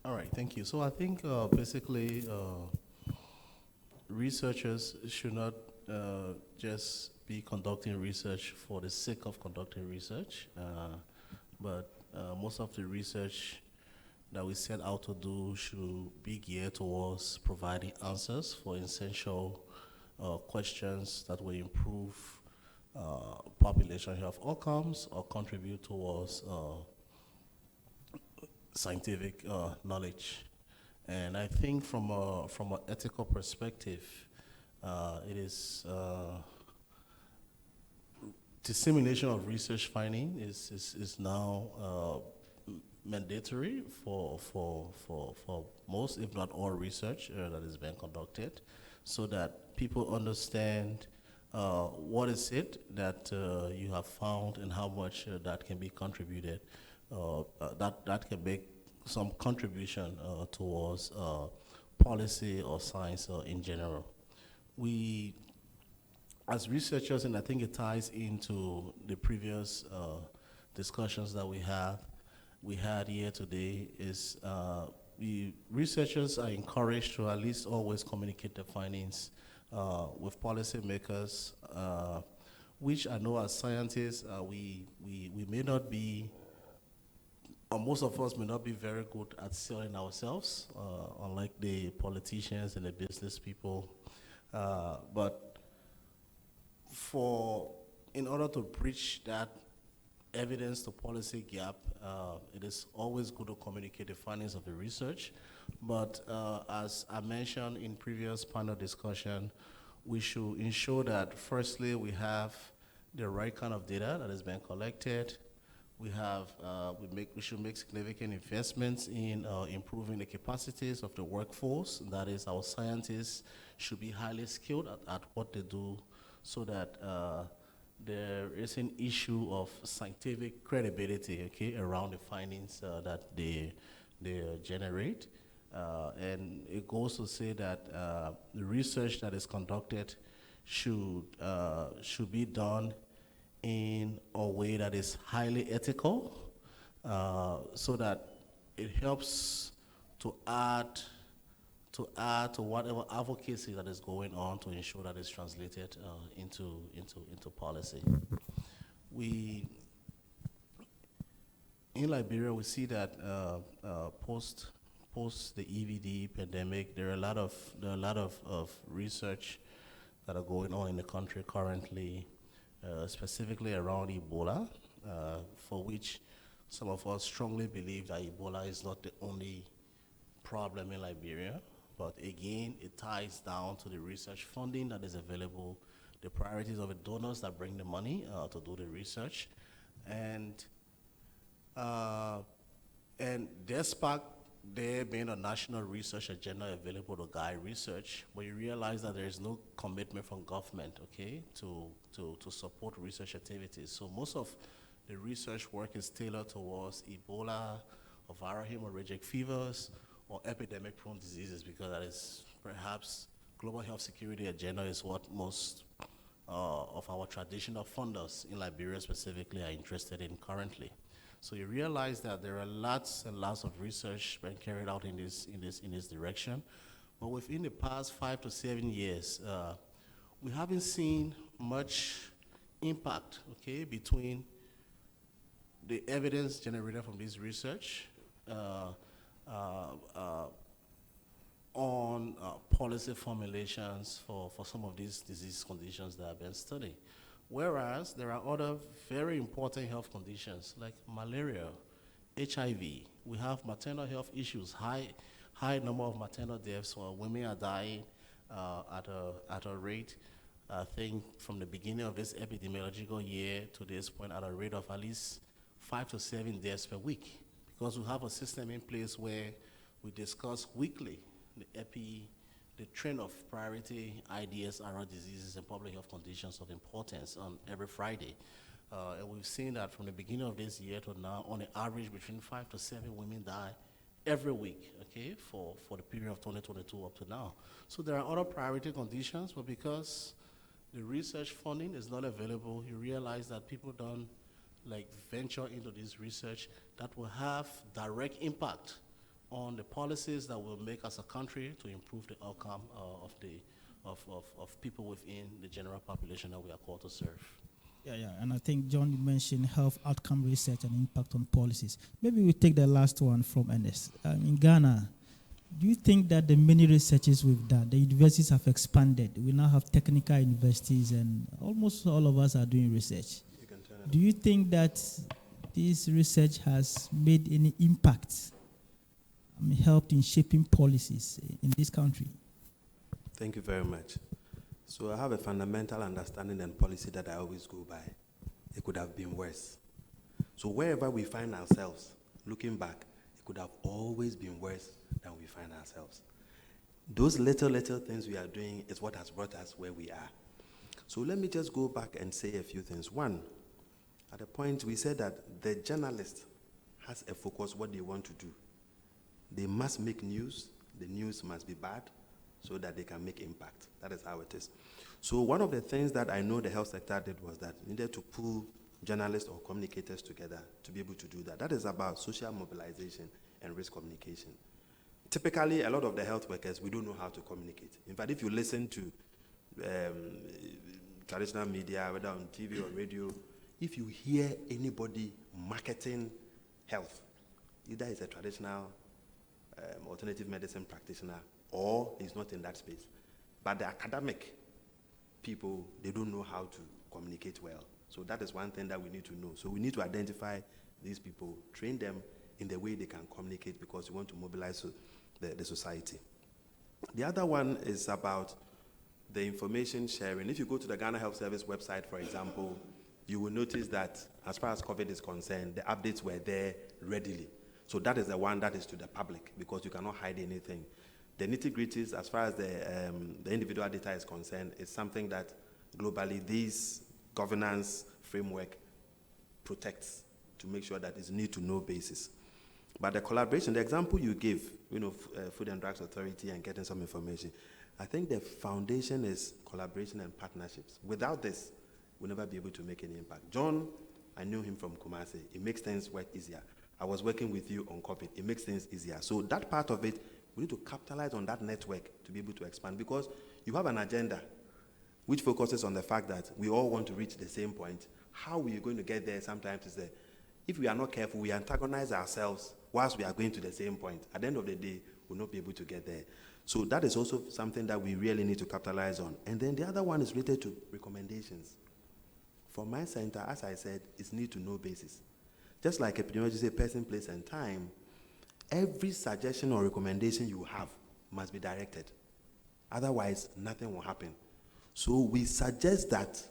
All right, thank you. So I think basically researchers should not just be conducting research for the sake of conducting research, but most of the research that we set out to do should be geared towards providing answers for essential questions that will improve population health outcomes or contribute towards scientific knowledge. And I think from an ethical perspective, it is dissemination of research finding is now mandatory for most, if not all, research that is being conducted, so that people understand what is it that you have found and how much that can be contributed, that can make some contribution towards policy or science in general. We, as researchers, and I think it ties into the previous discussions that we had here today, is the researchers are encouraged to at least always communicate their findings with policymakers, which I know as scientists we may not be, or most of us may not be very good at selling ourselves, unlike the politicians and the business people. But in order to bridge that evidence to policy gap, it is always good to communicate the findings of the research. But as I mentioned in previous panel discussion, we should ensure that firstly we have the right kind of data that is being collected. We should make significant investments in improving the capacities of the workforce. That is, our scientists should be highly skilled at what they do, so that there is an issue of scientific credibility, okay, around the findings that they generate. And it goes to say that the research that is conducted should be done in a way that is highly ethical, so that it helps to add to whatever advocacy that is going on, to ensure that it's translated into policy. In Liberia, we see that post the EVD pandemic, there are a lot of research that are going on in the country currently, specifically around Ebola, for which some of us strongly believe that Ebola is not the only problem in Liberia. But again, it ties down to the research funding that is available, the priorities of the donors that bring the money to do the research. And despite there being a national research agenda available to guide research, but you realize that there is no commitment from government, okay, to support research activities. So most of the research work is tailored towards Ebola or viral hemorrhagic fevers or epidemic-prone diseases, because that is perhaps global health security agenda is what most of our traditional funders in Liberia specifically are interested in currently. So you realize that there are lots and lots of research being carried out in this direction, but within the past 5 to 7 years, we haven't seen much impact, okay, between the evidence generated from this research on policy formulations for some of these disease conditions that have been studied. Whereas there are other very important health conditions like malaria, HIV. We have maternal health issues, high number of maternal deaths, or women are dying at a rate, I think from the beginning of this epidemiological year to this point, at a rate of at least 5 to 7 deaths per week, because we have a system in place where we discuss weekly the the trend of priority ideas around diseases and public health conditions of importance on every Friday. And we've seen that from the beginning of this year to now, on an average, between 5 to 7 women die every week, okay, for the period of 2022 up to now. So there are other priority conditions, but because the research funding is not available, you realize that people don't like venture into this research that will have direct impact on the policies that will make us a country to improve the outcome of people within the general population that we are called to serve. Yeah, and I think John, you mentioned health outcome research and impact on policies. Maybe we take the last one from Ernest. In Ghana, do you think that the many researches we've done, the universities have expanded? We now have technical universities and almost all of us are doing research. Do you think that this research has made any impact, helped in shaping policies in this country? Thank you very much. So I have a fundamental understanding and policy that I always go by. It could have been worse. So wherever we find ourselves, looking back, it could have always been worse than we find ourselves. Those little things we are doing is what has brought us where we are. So let me just go back and say a few things. One, at a point we said that the journalist has a focus what they want to do. They must make news. The news must be bad so that they can make impact. That is how it is. So one of the things that I know the health sector did was that needed to pull journalists or communicators together to be able to do that. That is about social mobilization and risk communication. Typically, a lot of the health workers, we don't know how to communicate. In fact, if you listen to traditional media, whether on TV or radio, if you hear anybody marketing health, either it's a traditional alternative medicine practitioner or he's not in that space. But the academic people, they don't know how to communicate well. So that is one thing that we need to know. So we need to identify these people, train them in the way they can communicate because we want to mobilize the society. The other one is about the information sharing. If you go to the Ghana Health Service website, for example, you will notice that as far as COVID is concerned, the updates were there readily. So that is the one that is to the public because you cannot hide anything. The nitty-gritties, as far as the individual data is concerned, is something that globally this governance framework protects to make sure that it's need-to-know basis. But the collaboration, the example you give, Food and Drugs Authority and getting some information, I think the foundation is collaboration and partnerships. Without this, we'll never be able to make any impact. John, I knew him from Kumasi. It makes things work easier. I was working with you on COVID. It makes things easier. So that part of it, we need to capitalize on that network to be able to expand because you have an agenda which focuses on the fact that we all want to reach the same point. How we are going to get there sometimes is that if we are not careful, we antagonize ourselves whilst we are going to the same point. At the end of the day, we'll not be able to get there. So that is also something that we really need to capitalize on. And then the other one is related to recommendations. For my center, as I said, it's need-to-know basis. Just like epidemiology say person, place, and time, every suggestion or recommendation you have must be directed. Otherwise, nothing will happen. So we suggest that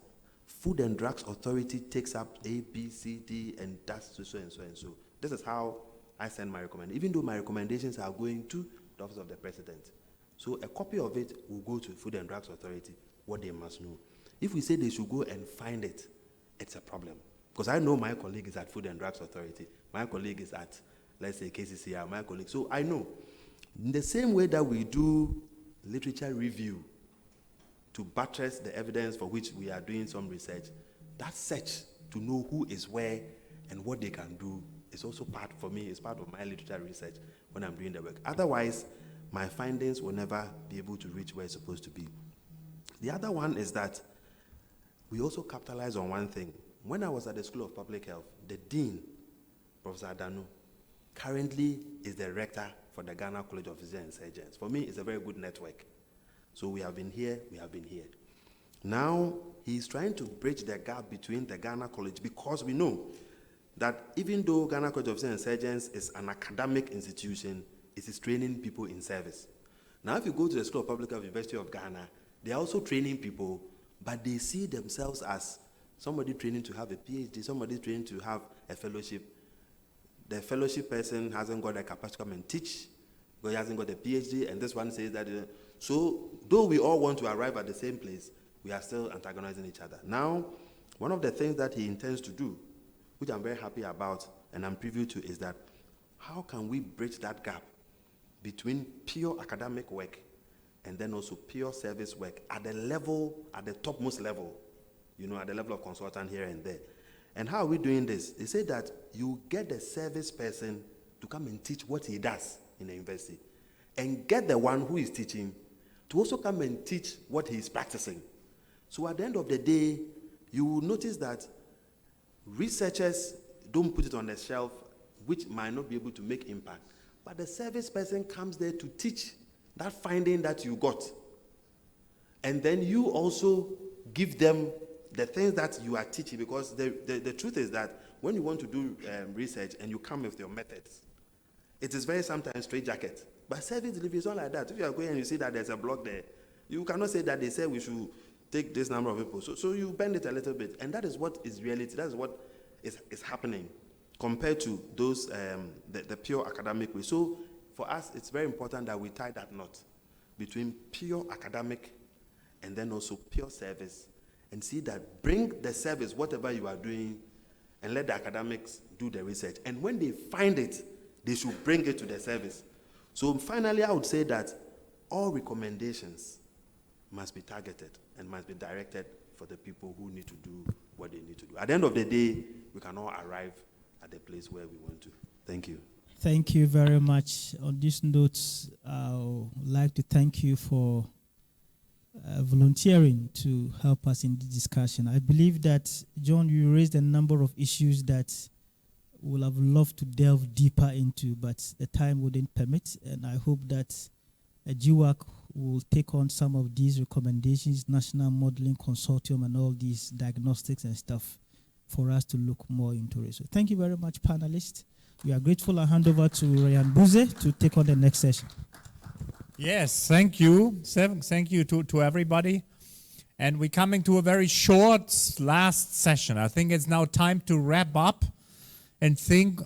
Food and Drugs Authority takes up A, B, C, D, and does so and so and so. This is how I send my recommendation, even though my recommendations are going to the Office of the President. So a copy of it will go to Food and Drugs Authority, what they must know. If we say they should go and find it, it's a problem. Because I know my colleague is at Food and Drugs Authority. My colleague is at, let's say, KCCR, my colleague. So I know. In the same way that we do literature review to buttress the evidence for which we are doing some research, that search to know who is where and what they can do is also part, for me, is part of my literature research when I'm doing the work. Otherwise, my findings will never be able to reach where it's supposed to be. The other one is that we also capitalize on one thing. When I was at the School of Public Health, the Dean, Professor Adanu, currently is the rector for the Ghana College of Physicians and Surgeons. For me, it's a very good network. So we have been here, we have been here. Now, he's trying to bridge the gap between the Ghana College because we know that even though Ghana College of Physicians and Surgeons is an academic institution, it is training people in service. Now, if you go to the School of Public Health, University of Ghana, they are also training people, but they see themselves as somebody training to have a PhD, somebody training to have a fellowship. The fellowship person hasn't got the capacity to come and teach, but he hasn't got a PhD, and this one says that. So though we all want to arrive at the same place, we are still antagonizing each other. Now, one of the things that he intends to do, which I'm very happy about and I'm privy to, is that how can we bridge that gap between pure academic work and then also pure service work at the level, at the topmost level, at the level of consultant here and there. And how are we doing this? They say that you get the service person to come and teach what he does in the university, and get the one who is teaching to also come and teach what he is practicing. So at the end of the day, you will notice that researchers don't put it on the shelf, which might not be able to make impact, but the service person comes there to teach that finding that you got. And then you also give them the things that you are teaching, because the truth is that when you want to do research and you come with your methods, it is very sometimes straitjacket. But service delivery is not like that. If you are going and you see that there's a block there, you cannot say that they say we should take this number of people. So you bend it a little bit. And that is what is reality. That is what is happening compared to those, the pure academic way. So for us, it's very important that we tie that knot between pure academic and then also pure service, and see that bring the service, whatever you are doing, and let the academics do the research. And when they find it, they should bring it to the service. So finally, I would say that all recommendations must be targeted and must be directed for the people who need to do what they need to do. At the end of the day, we can all arrive at the place where we want to. Thank you. Thank you very much. On these notes, I would like to thank you for volunteering to help us in the discussion. I believe that, John, you raised a number of issues that we'll have loved to delve deeper into, but the time wouldn't permit, and I hope that G-WAC will take on some of these recommendations, National Modeling Consortium and all these diagnostics and stuff, for us to look more into it. So thank you very much, panelists. We are grateful. I hand over to Ryan Buze to take on the next session. Yes, thank you. Thank you to everybody. And we're coming to a very short last session. I think it's now time to wrap up and think.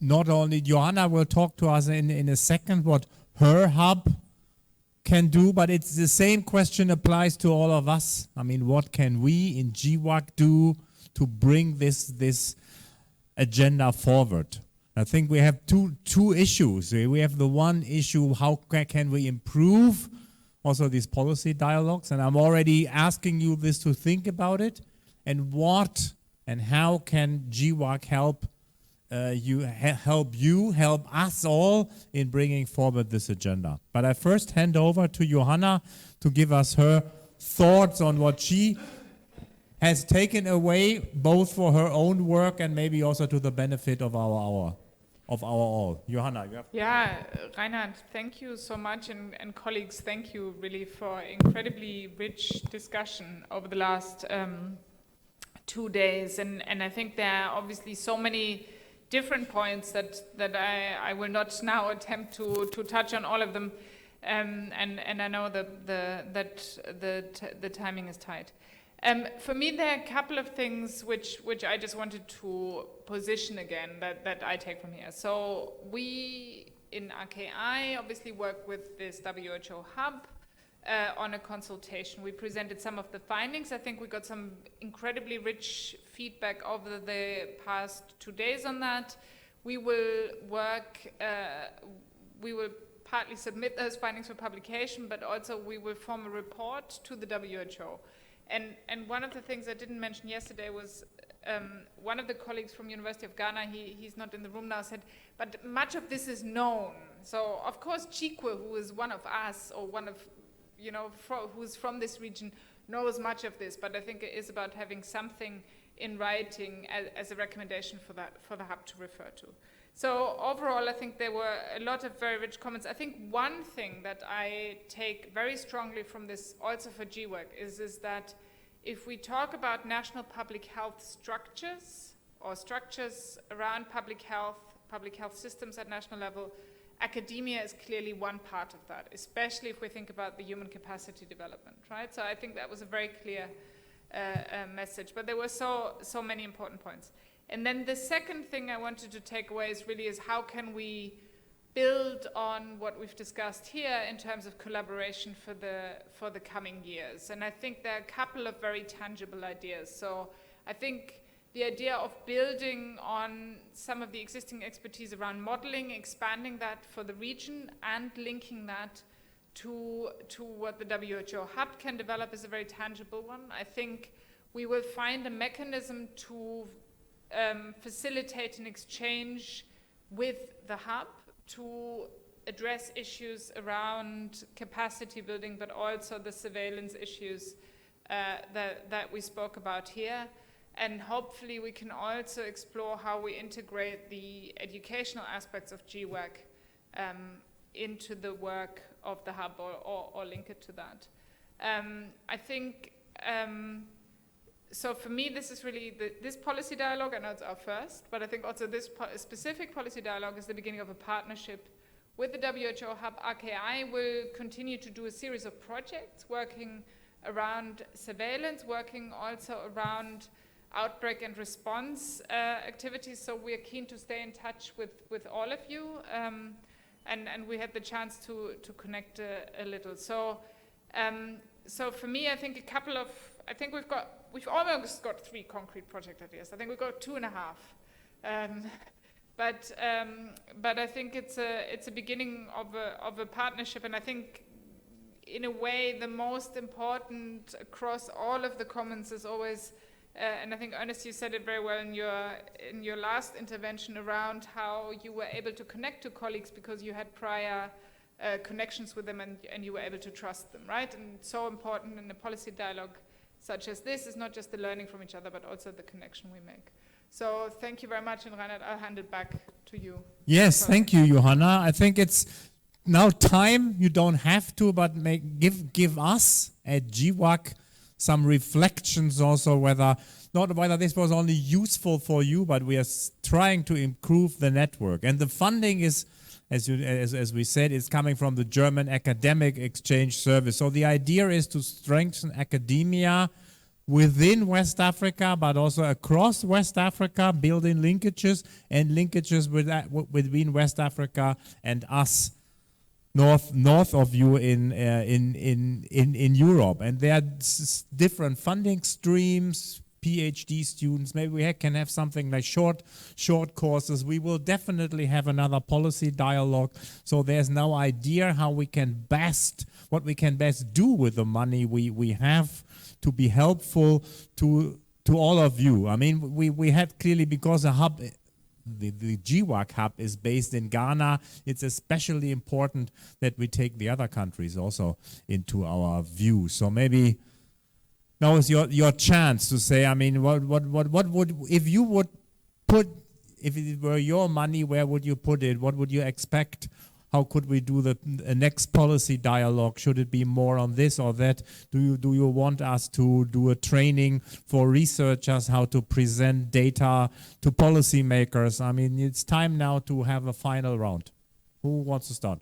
Not only Johanna will talk to us in a second what her hub can do, but it's the same question applies to all of us. I mean, what can we in G-WAC do to bring this agenda forward? I think we have two issues. We have the one issue, how can we improve also these policy dialogues? And I'm already asking you this to think about it. And what and how can G-WAC help help us all in bringing forward this agenda? But I first hand over to Johanna to give us her thoughts on what she has taken away, both for her own work and maybe also to the benefit of our all. Johanna, you have. Yeah, Reinhard, thank you so much, and colleagues, thank you really for incredibly rich discussion over the last 2 days, and I think there are obviously so many different points that I will not now attempt to touch on all of them, and I know that the timing is tight. For me, there are a couple of things which I just wanted to position again that I take from here. So we in RKI obviously work with this WHO hub on a consultation. We presented some of the findings. I think we got some incredibly rich feedback over the past 2 days on that. We will partly submit those findings for publication, but also we will form a report to the WHO. And one of the things I didn't mention yesterday was one of the colleagues from University of Ghana, he's not in the room now, said, but much of this is known. So of course Chikwe, who is one of us, or one of, who's from this region, knows much of this, but I think it is about having something in writing as a recommendation for the hub to refer to. So overall, I think there were a lot of very rich comments. I think one thing that I take very strongly from this, also for G-WAC, is that if we talk about national public health structures, or structures around public health systems at national level, academia is clearly one part of that, especially if we think about the human capacity development, right? So I think that was a very clear message, but there were so many important points. And then the second thing I wanted to take away is how can we build on what we've discussed here in terms of collaboration for the coming years. And I think there are a couple of very tangible ideas. So I think the idea of building on some of the existing expertise around modeling, expanding that for the region, and linking that to what the WHO hub can develop is a very tangible one. I think we will find a mechanism to facilitate an exchange with the hub to address issues around capacity building, but also the surveillance issues that we spoke about here. And hopefully we can also explore how we integrate the educational aspects of G-WAC into the work of the hub or link it to that. I think, so for me this is really, this policy dialogue, I know it's our first, but I think also this specific policy dialogue is the beginning of a partnership with the WHO hub. RKI will continue to do a series of projects working around surveillance, working also around outbreak and response activities, so we are keen to stay in touch with all of you, and we had the chance to connect a little. So so for me, I think we've almost got 3 concrete project ideas. I think we've got 2.5. But I think it's a beginning of a partnership, and I think in a way the most important across all of the comments is always, and I think Ernest, you said it very well in your last intervention around how you were able to connect to colleagues because you had prior connections with them and you were able to trust them, right? And so important in a policy dialogue such as this is not just the learning from each other, but also the connection we make. So thank you very much, and Reinhard, I'll hand it back to you. Yes, thank you, Johanna. I think it's now time, you don't have to, but give us at G-WAC some reflections also not whether this was only useful for you, but we are trying to improve the network. And the funding is, as we said, is coming from the German Academic Exchange Service. So the idea is to strengthen academia within West Africa, but also across West Africa, building linkages and linkages between West Africa and us. North of you in Europe, and there are different funding streams, PhD students. Maybe we can have something like short courses. We will definitely have another policy dialogue. So there's no idea what we can best do with the money we have to be helpful to all of you. I mean, we had clearly, because the hub. The G-WAC hub is based in Ghana. It's especially important that we take the other countries also into our view. So maybe now is your chance to say, I mean, what would, if it were your money, where would you put it? What would you expect? How could we do the next policy dialogue? Should it be more on this or that? Do you want us to do a training for researchers how to present data to policymakers? I mean, it's time now to have a final round. Who wants to start?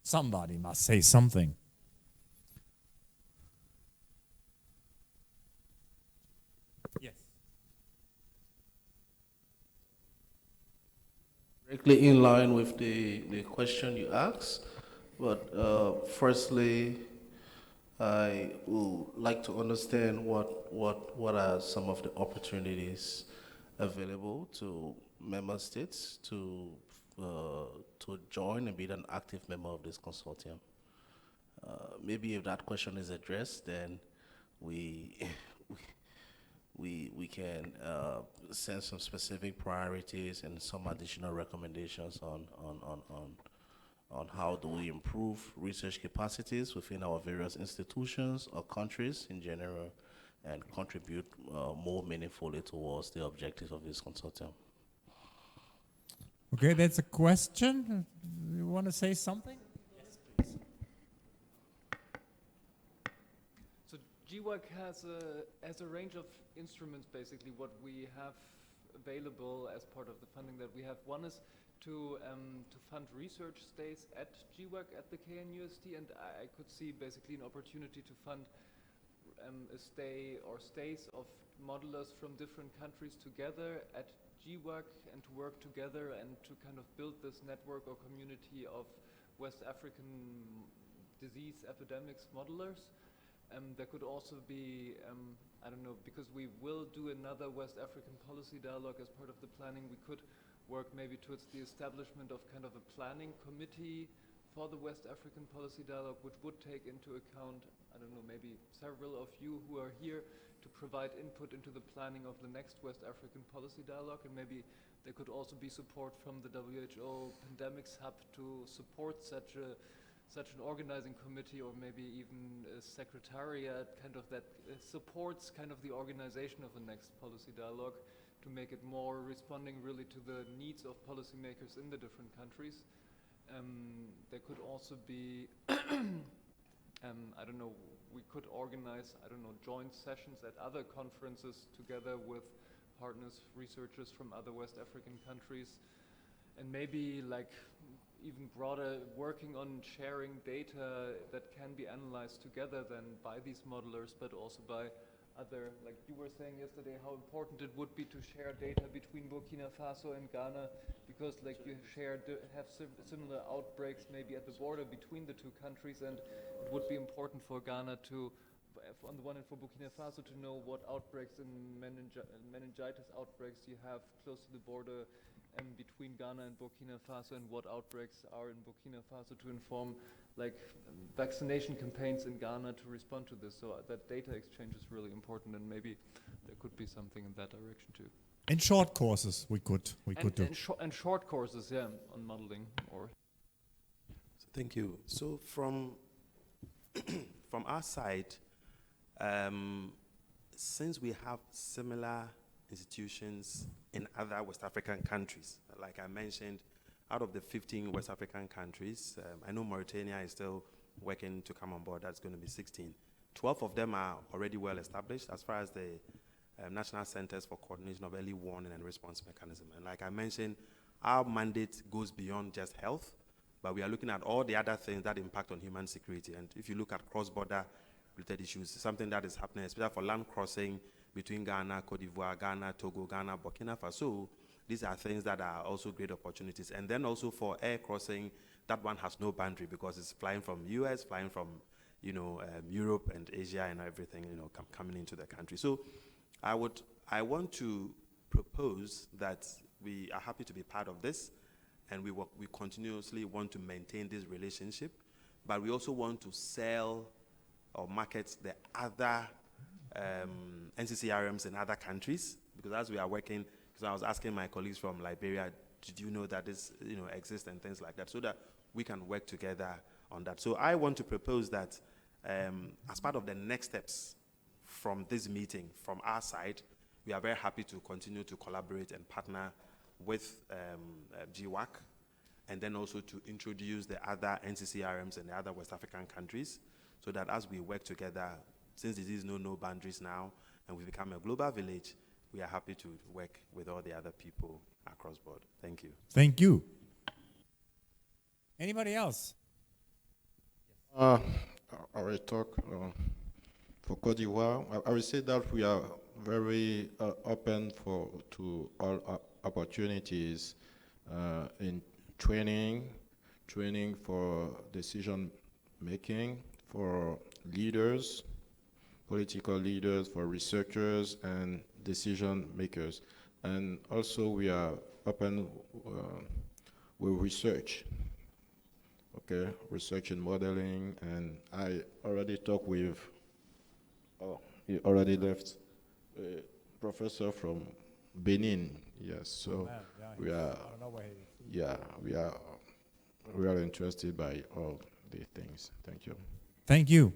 Somebody must say something. Yes. Directly in line with the question you asked, but firstly, I would like to understand what are some of the opportunities available to member states to join and be an active member of this consortium. Maybe if that question is addressed, then we can send some specific priorities and some additional recommendations on how do we improve research capacities within our various institutions or countries in general, and contribute more meaningfully towards the objectives of this consortium. Okay, that's a question. You want to say something? Yes, please. So G-WAC has a range of instruments, basically, what we have available as part of the funding that we have. One is to fund research stays at G-WAC at the KNUST, and I could see basically an opportunity to fund a stay or stays of modelers from different countries together at G-WAC and to work together and to kind of build this network or community of West African disease epidemics modelers. There could also be, I don't know, because we will do another West African policy dialogue as part of the planning, we could work maybe towards the establishment of kind of a planning committee for the West African policy dialogue, which would take into account, I don't know, maybe several of you who are here to provide input into the planning of the next West African policy dialogue, and maybe there could also be support from the WHO Pandemics Hub to support such an organizing committee, or maybe even a secretariat kind of that supports kind of the organization of the next policy dialogue to make it more responding really to the needs of policymakers in the different countries. There could also be, I don't know, we could organize, I don't know, joint sessions at other conferences together with partners, researchers from other West African countries, and maybe like even broader, working on sharing data that can be analyzed together then by these modelers, but also by other, like you were saying yesterday, how important it would be to share data between Burkina Faso and Ghana, because like you have similar outbreaks maybe at the border between the two countries, and it would be important for Ghana to, on the one hand for Burkina Faso, to know what outbreaks and meningitis outbreaks you have close to the border between Ghana and Burkina Faso, and what outbreaks are in Burkina Faso, to inform like vaccination campaigns in Ghana to respond to this. So that data exchange is really important, and maybe there could be something in that direction too. In short courses, we could do. And short courses, yeah, on modeling or. So thank you. So from from our side, since we have similar institutions in other West African countries, like I mentioned, out of the 15 West African countries, I know Mauritania is still working to come on board. That's going to be 16. 12 of them are already well established as far as the National Centers for Coordination of Early Warning and Response Mechanism. And like I mentioned, our mandate goes beyond just health, but we are looking at all the other things that impact on human security. And if you look at cross-border related issues, something that is happening, especially for land crossing between Ghana, Cote d'Ivoire, Ghana, Togo, Ghana, Burkina Faso, these are things that are also great opportunities. And then also for air crossing, that one has no boundary because it's flying from US, flying from, Europe and Asia and everything, coming into the country. So I want to propose that we are happy to be part of this, and we continuously want to maintain this relationship, but we also want to sell or market the other NCCRMs in other countries, because as we are working, because I was asking my colleagues from Liberia, did you know that this exists and things like that, so that we can work together on that. So I want to propose that as part of the next steps from this meeting, from our side, we are very happy to continue to collaborate and partner with G-WAC, and then also to introduce the other NCCRMs in the other West African countries, so that as we work together, since disease knows no boundaries now, and we become a global village, we are happy to work with all the other people across board. Thank you. Thank you. Anybody else? I will talk for Cote d'Ivoire. I will say that we are very open to all opportunities in training for decision making, for leaders, political leaders, for researchers and decision makers. And also we are open with research. Okay, research and modeling, and I already talked with, he already left, a professor from Benin, yes, so we are, we are interested by all these things. Thank you. Thank you.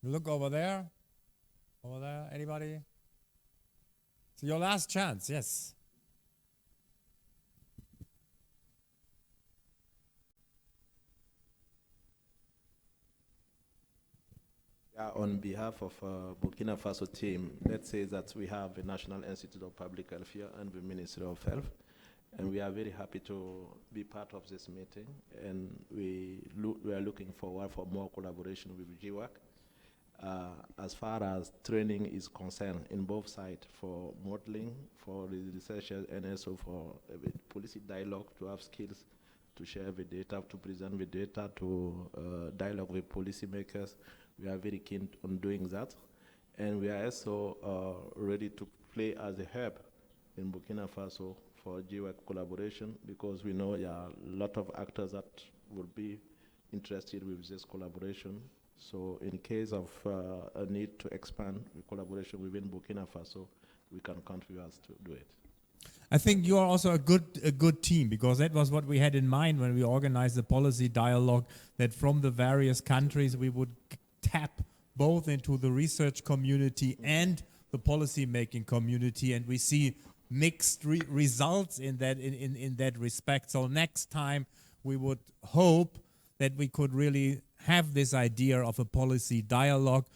Look over there, anybody? So your last chance, yes. On behalf of Burkina Faso team, let's say that we have the National Institute of Public Health here and the Ministry of Health, and we are very happy to be part of this meeting, and we are looking forward for more collaboration with G-WAC. as far as training is concerned in both sides for modeling, for the researchers, and also for policy dialogue to have skills to share the data, to present the data, to dialogue with policymakers. We are very keen on doing that. And we are also ready to play as a hub in Burkina Faso for G-WAC collaboration, because we know there are a lot of actors that will be interested with this collaboration. So in case of a need to expand the collaboration within Burkina Faso, we can count with us to do it. I think you are also a good team, because that was what we had in mind when we organized the policy dialogue, that from the various countries we would tap both into the research community and the policy making community, and we see mixed results in that respect. So next time we would hope that we could really have this idea of a policy dialogue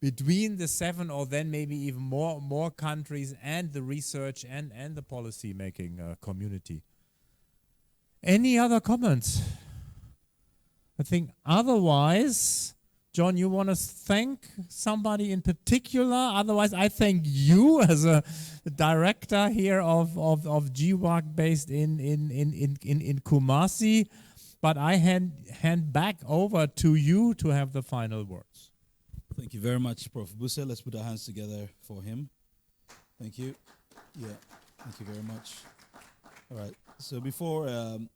between the 7 or then maybe even more countries and the research and the policy making community. Any other comments? I think otherwise, John, you want to thank somebody in particular? Otherwise, I thank you as a director here of G-WAC based in Kumasi. But I hand back over to you to have the final words. Thank you very much, Prof. Buse. Let's put our hands together for him. Thank you. Yeah, thank you very much. All right. So before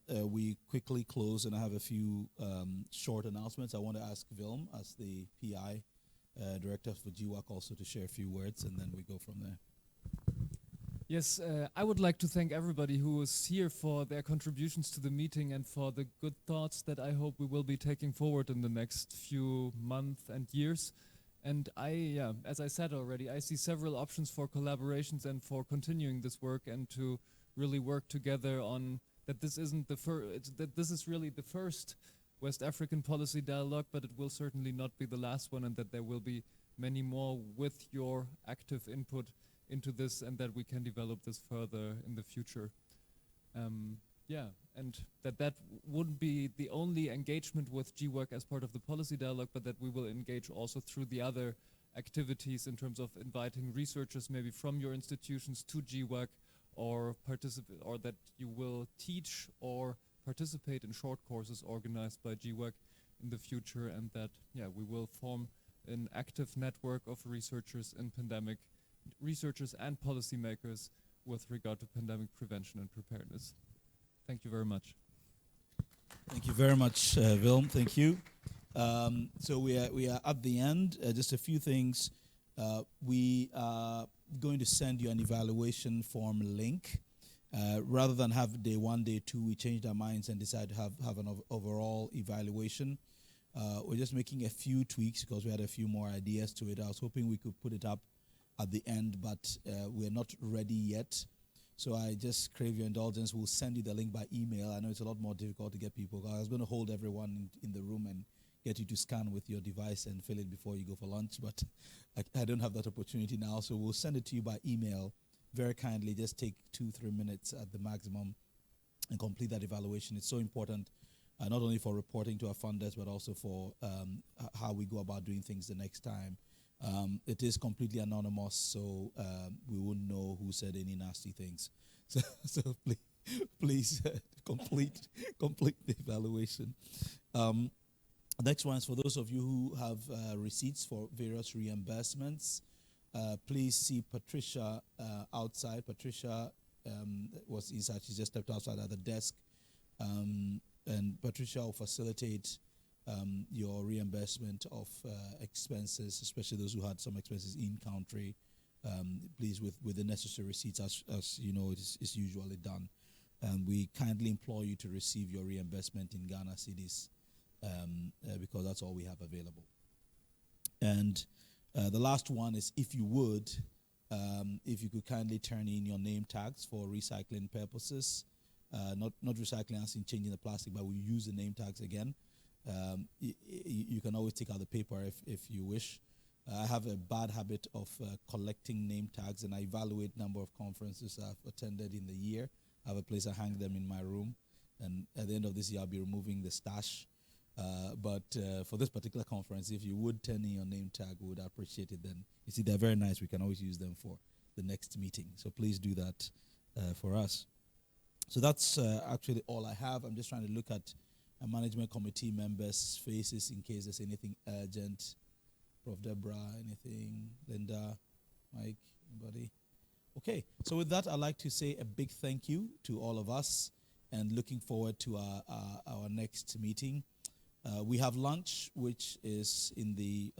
we quickly close, and I have a few short announcements, I want to ask Vilm, as the PI director for G-WAC, also to share a few words, and then we go from there. Yes, I would like to thank everybody who was here for their contributions to the meeting and for the good thoughts that I hope we will be taking forward in the next few months and years. And as I said already, I see several options for collaborations and for continuing this work, and to really work together on that. This isn't the first, that this is really the first West African policy dialogue, but it will certainly not be the last one, and that there will be many more with your active input into this, and that we can develop this further in the future. And that wouldn't be the only engagement with G-WAC as part of the policy dialogue, but that we will engage also through the other activities in terms of inviting researchers maybe from your institutions to G-WAC, or that you will teach or participate in short courses organized by G-WAC in the future, and that we will form an active network of researchers and policymakers with regard to pandemic prevention and preparedness. Thank you very much. Thank you very much, Vilm. Thank you. So we are at the end. Just a few things. We are going to send you an evaluation form link. Rather than have day 1, day 2, we changed our minds and decided to have an overall evaluation. We're just making a few tweaks because we had a few more ideas to it. I was hoping we could put it up at the end, but we're not ready yet. So I just crave your indulgence. We'll send you the link by email. I know it's a lot more difficult to get people. I was going to hold everyone in the room and get you to scan with your device and fill it before you go for lunch, but I don't have that opportunity now. So we'll send it to you by email. Very kindly, just take 2-3 minutes at the maximum and complete that evaluation. It's so important, not only for reporting to our funders, but also for how we go about doing things the next time. It is completely anonymous, so we wouldn't know who said any nasty things. So please complete the evaluation. Next one is for those of you who have receipts for various reimbursements. Please see Patricia outside. Patricia was inside. She just stepped outside at the desk. And Patricia will facilitate your reimbursement of expenses, especially those who had some expenses in country. Please, with the necessary receipts, as you know, it's usually done. We kindly implore you to receive your reimbursement in Ghana cedis, because that's all we have available. And the last one is, if you would, if you could kindly turn in your name tags for recycling purposes. Not recycling as in changing the plastic, but we use the name tags again. You can always take out the paper if you wish. I have a bad habit of collecting name tags, and I evaluate number of conferences I've attended in the year. I have a place I hang them in my room, and at the end of this year I'll be removing the stash. But for this particular conference, if you would turn in your name tag, we would appreciate it. Then you see, they're very nice. We can always use them for the next meeting. So please do that for us. So that's actually all I have. I'm just trying to look at management committee members' faces in case there's anything urgent. Prof. Deborah, anything? Linda, Mike, anybody? Okay, so with that, I'd like to say a big thank you to all of us and looking forward to our next meeting. We have lunch, which is in the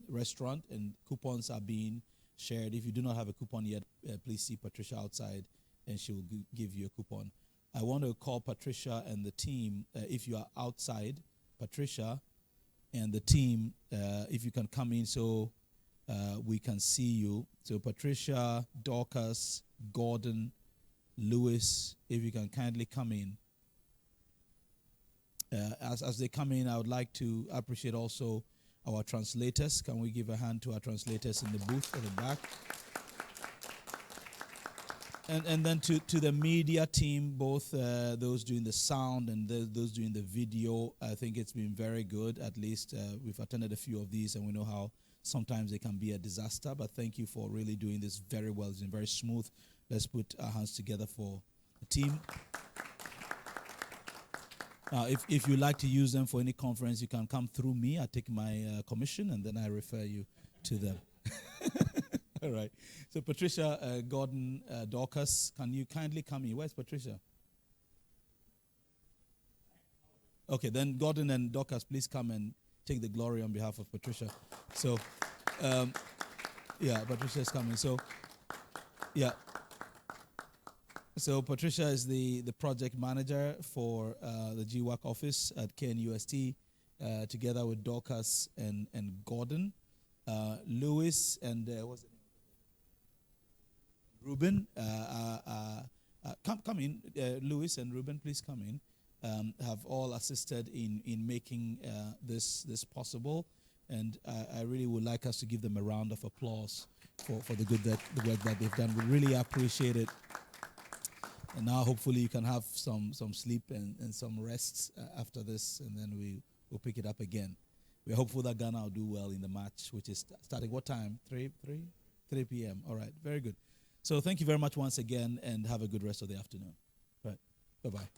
restaurant, and coupons are being shared. If you do not have a coupon yet, please see Patricia outside, and she will give you a coupon. I want to call Patricia and the team, if you are outside, Patricia and the team, if you can come in so we can see you. So Patricia, Dorcas, Gordon, Lewis, if you can kindly come in. As they come in, I would like to appreciate also our translators. Can we give a hand to our translators in the booth at the back? And then to the media team, both those doing the sound and those doing the video. I think it's been very good. At least we've attended a few of these, and we know how sometimes they can be a disaster. But thank you for really doing this very well. It's been very smooth. Let's put our hands together for the team. If you like to use them for any conference, you can come through me. I take my commission, and then I refer you to them. All right. So Patricia, Gordon, Dorcas, can you kindly come in? Where's Patricia? Okay, then Gordon and Dorcas, please come and take the glory on behalf of Patricia. So, yeah, Patricia's coming. So, yeah. So Patricia is the project manager for the G-WAC office at KNUST, together with Dorcas and Gordon. Lewis and what's the name? Ruben, come in. Lewis and Ruben, please come in. Have all assisted in making this possible, and I really would like us to give them a round of applause for the work that they've done. We really appreciate it. And now hopefully you can have some sleep and some rest after this, and then we'll pick it up again. We're hopeful that Ghana will do well in the match, which is starting what time? 3 p.m. All right, very good. So thank you very much once again, and have a good rest of the afternoon. Right, bye-bye.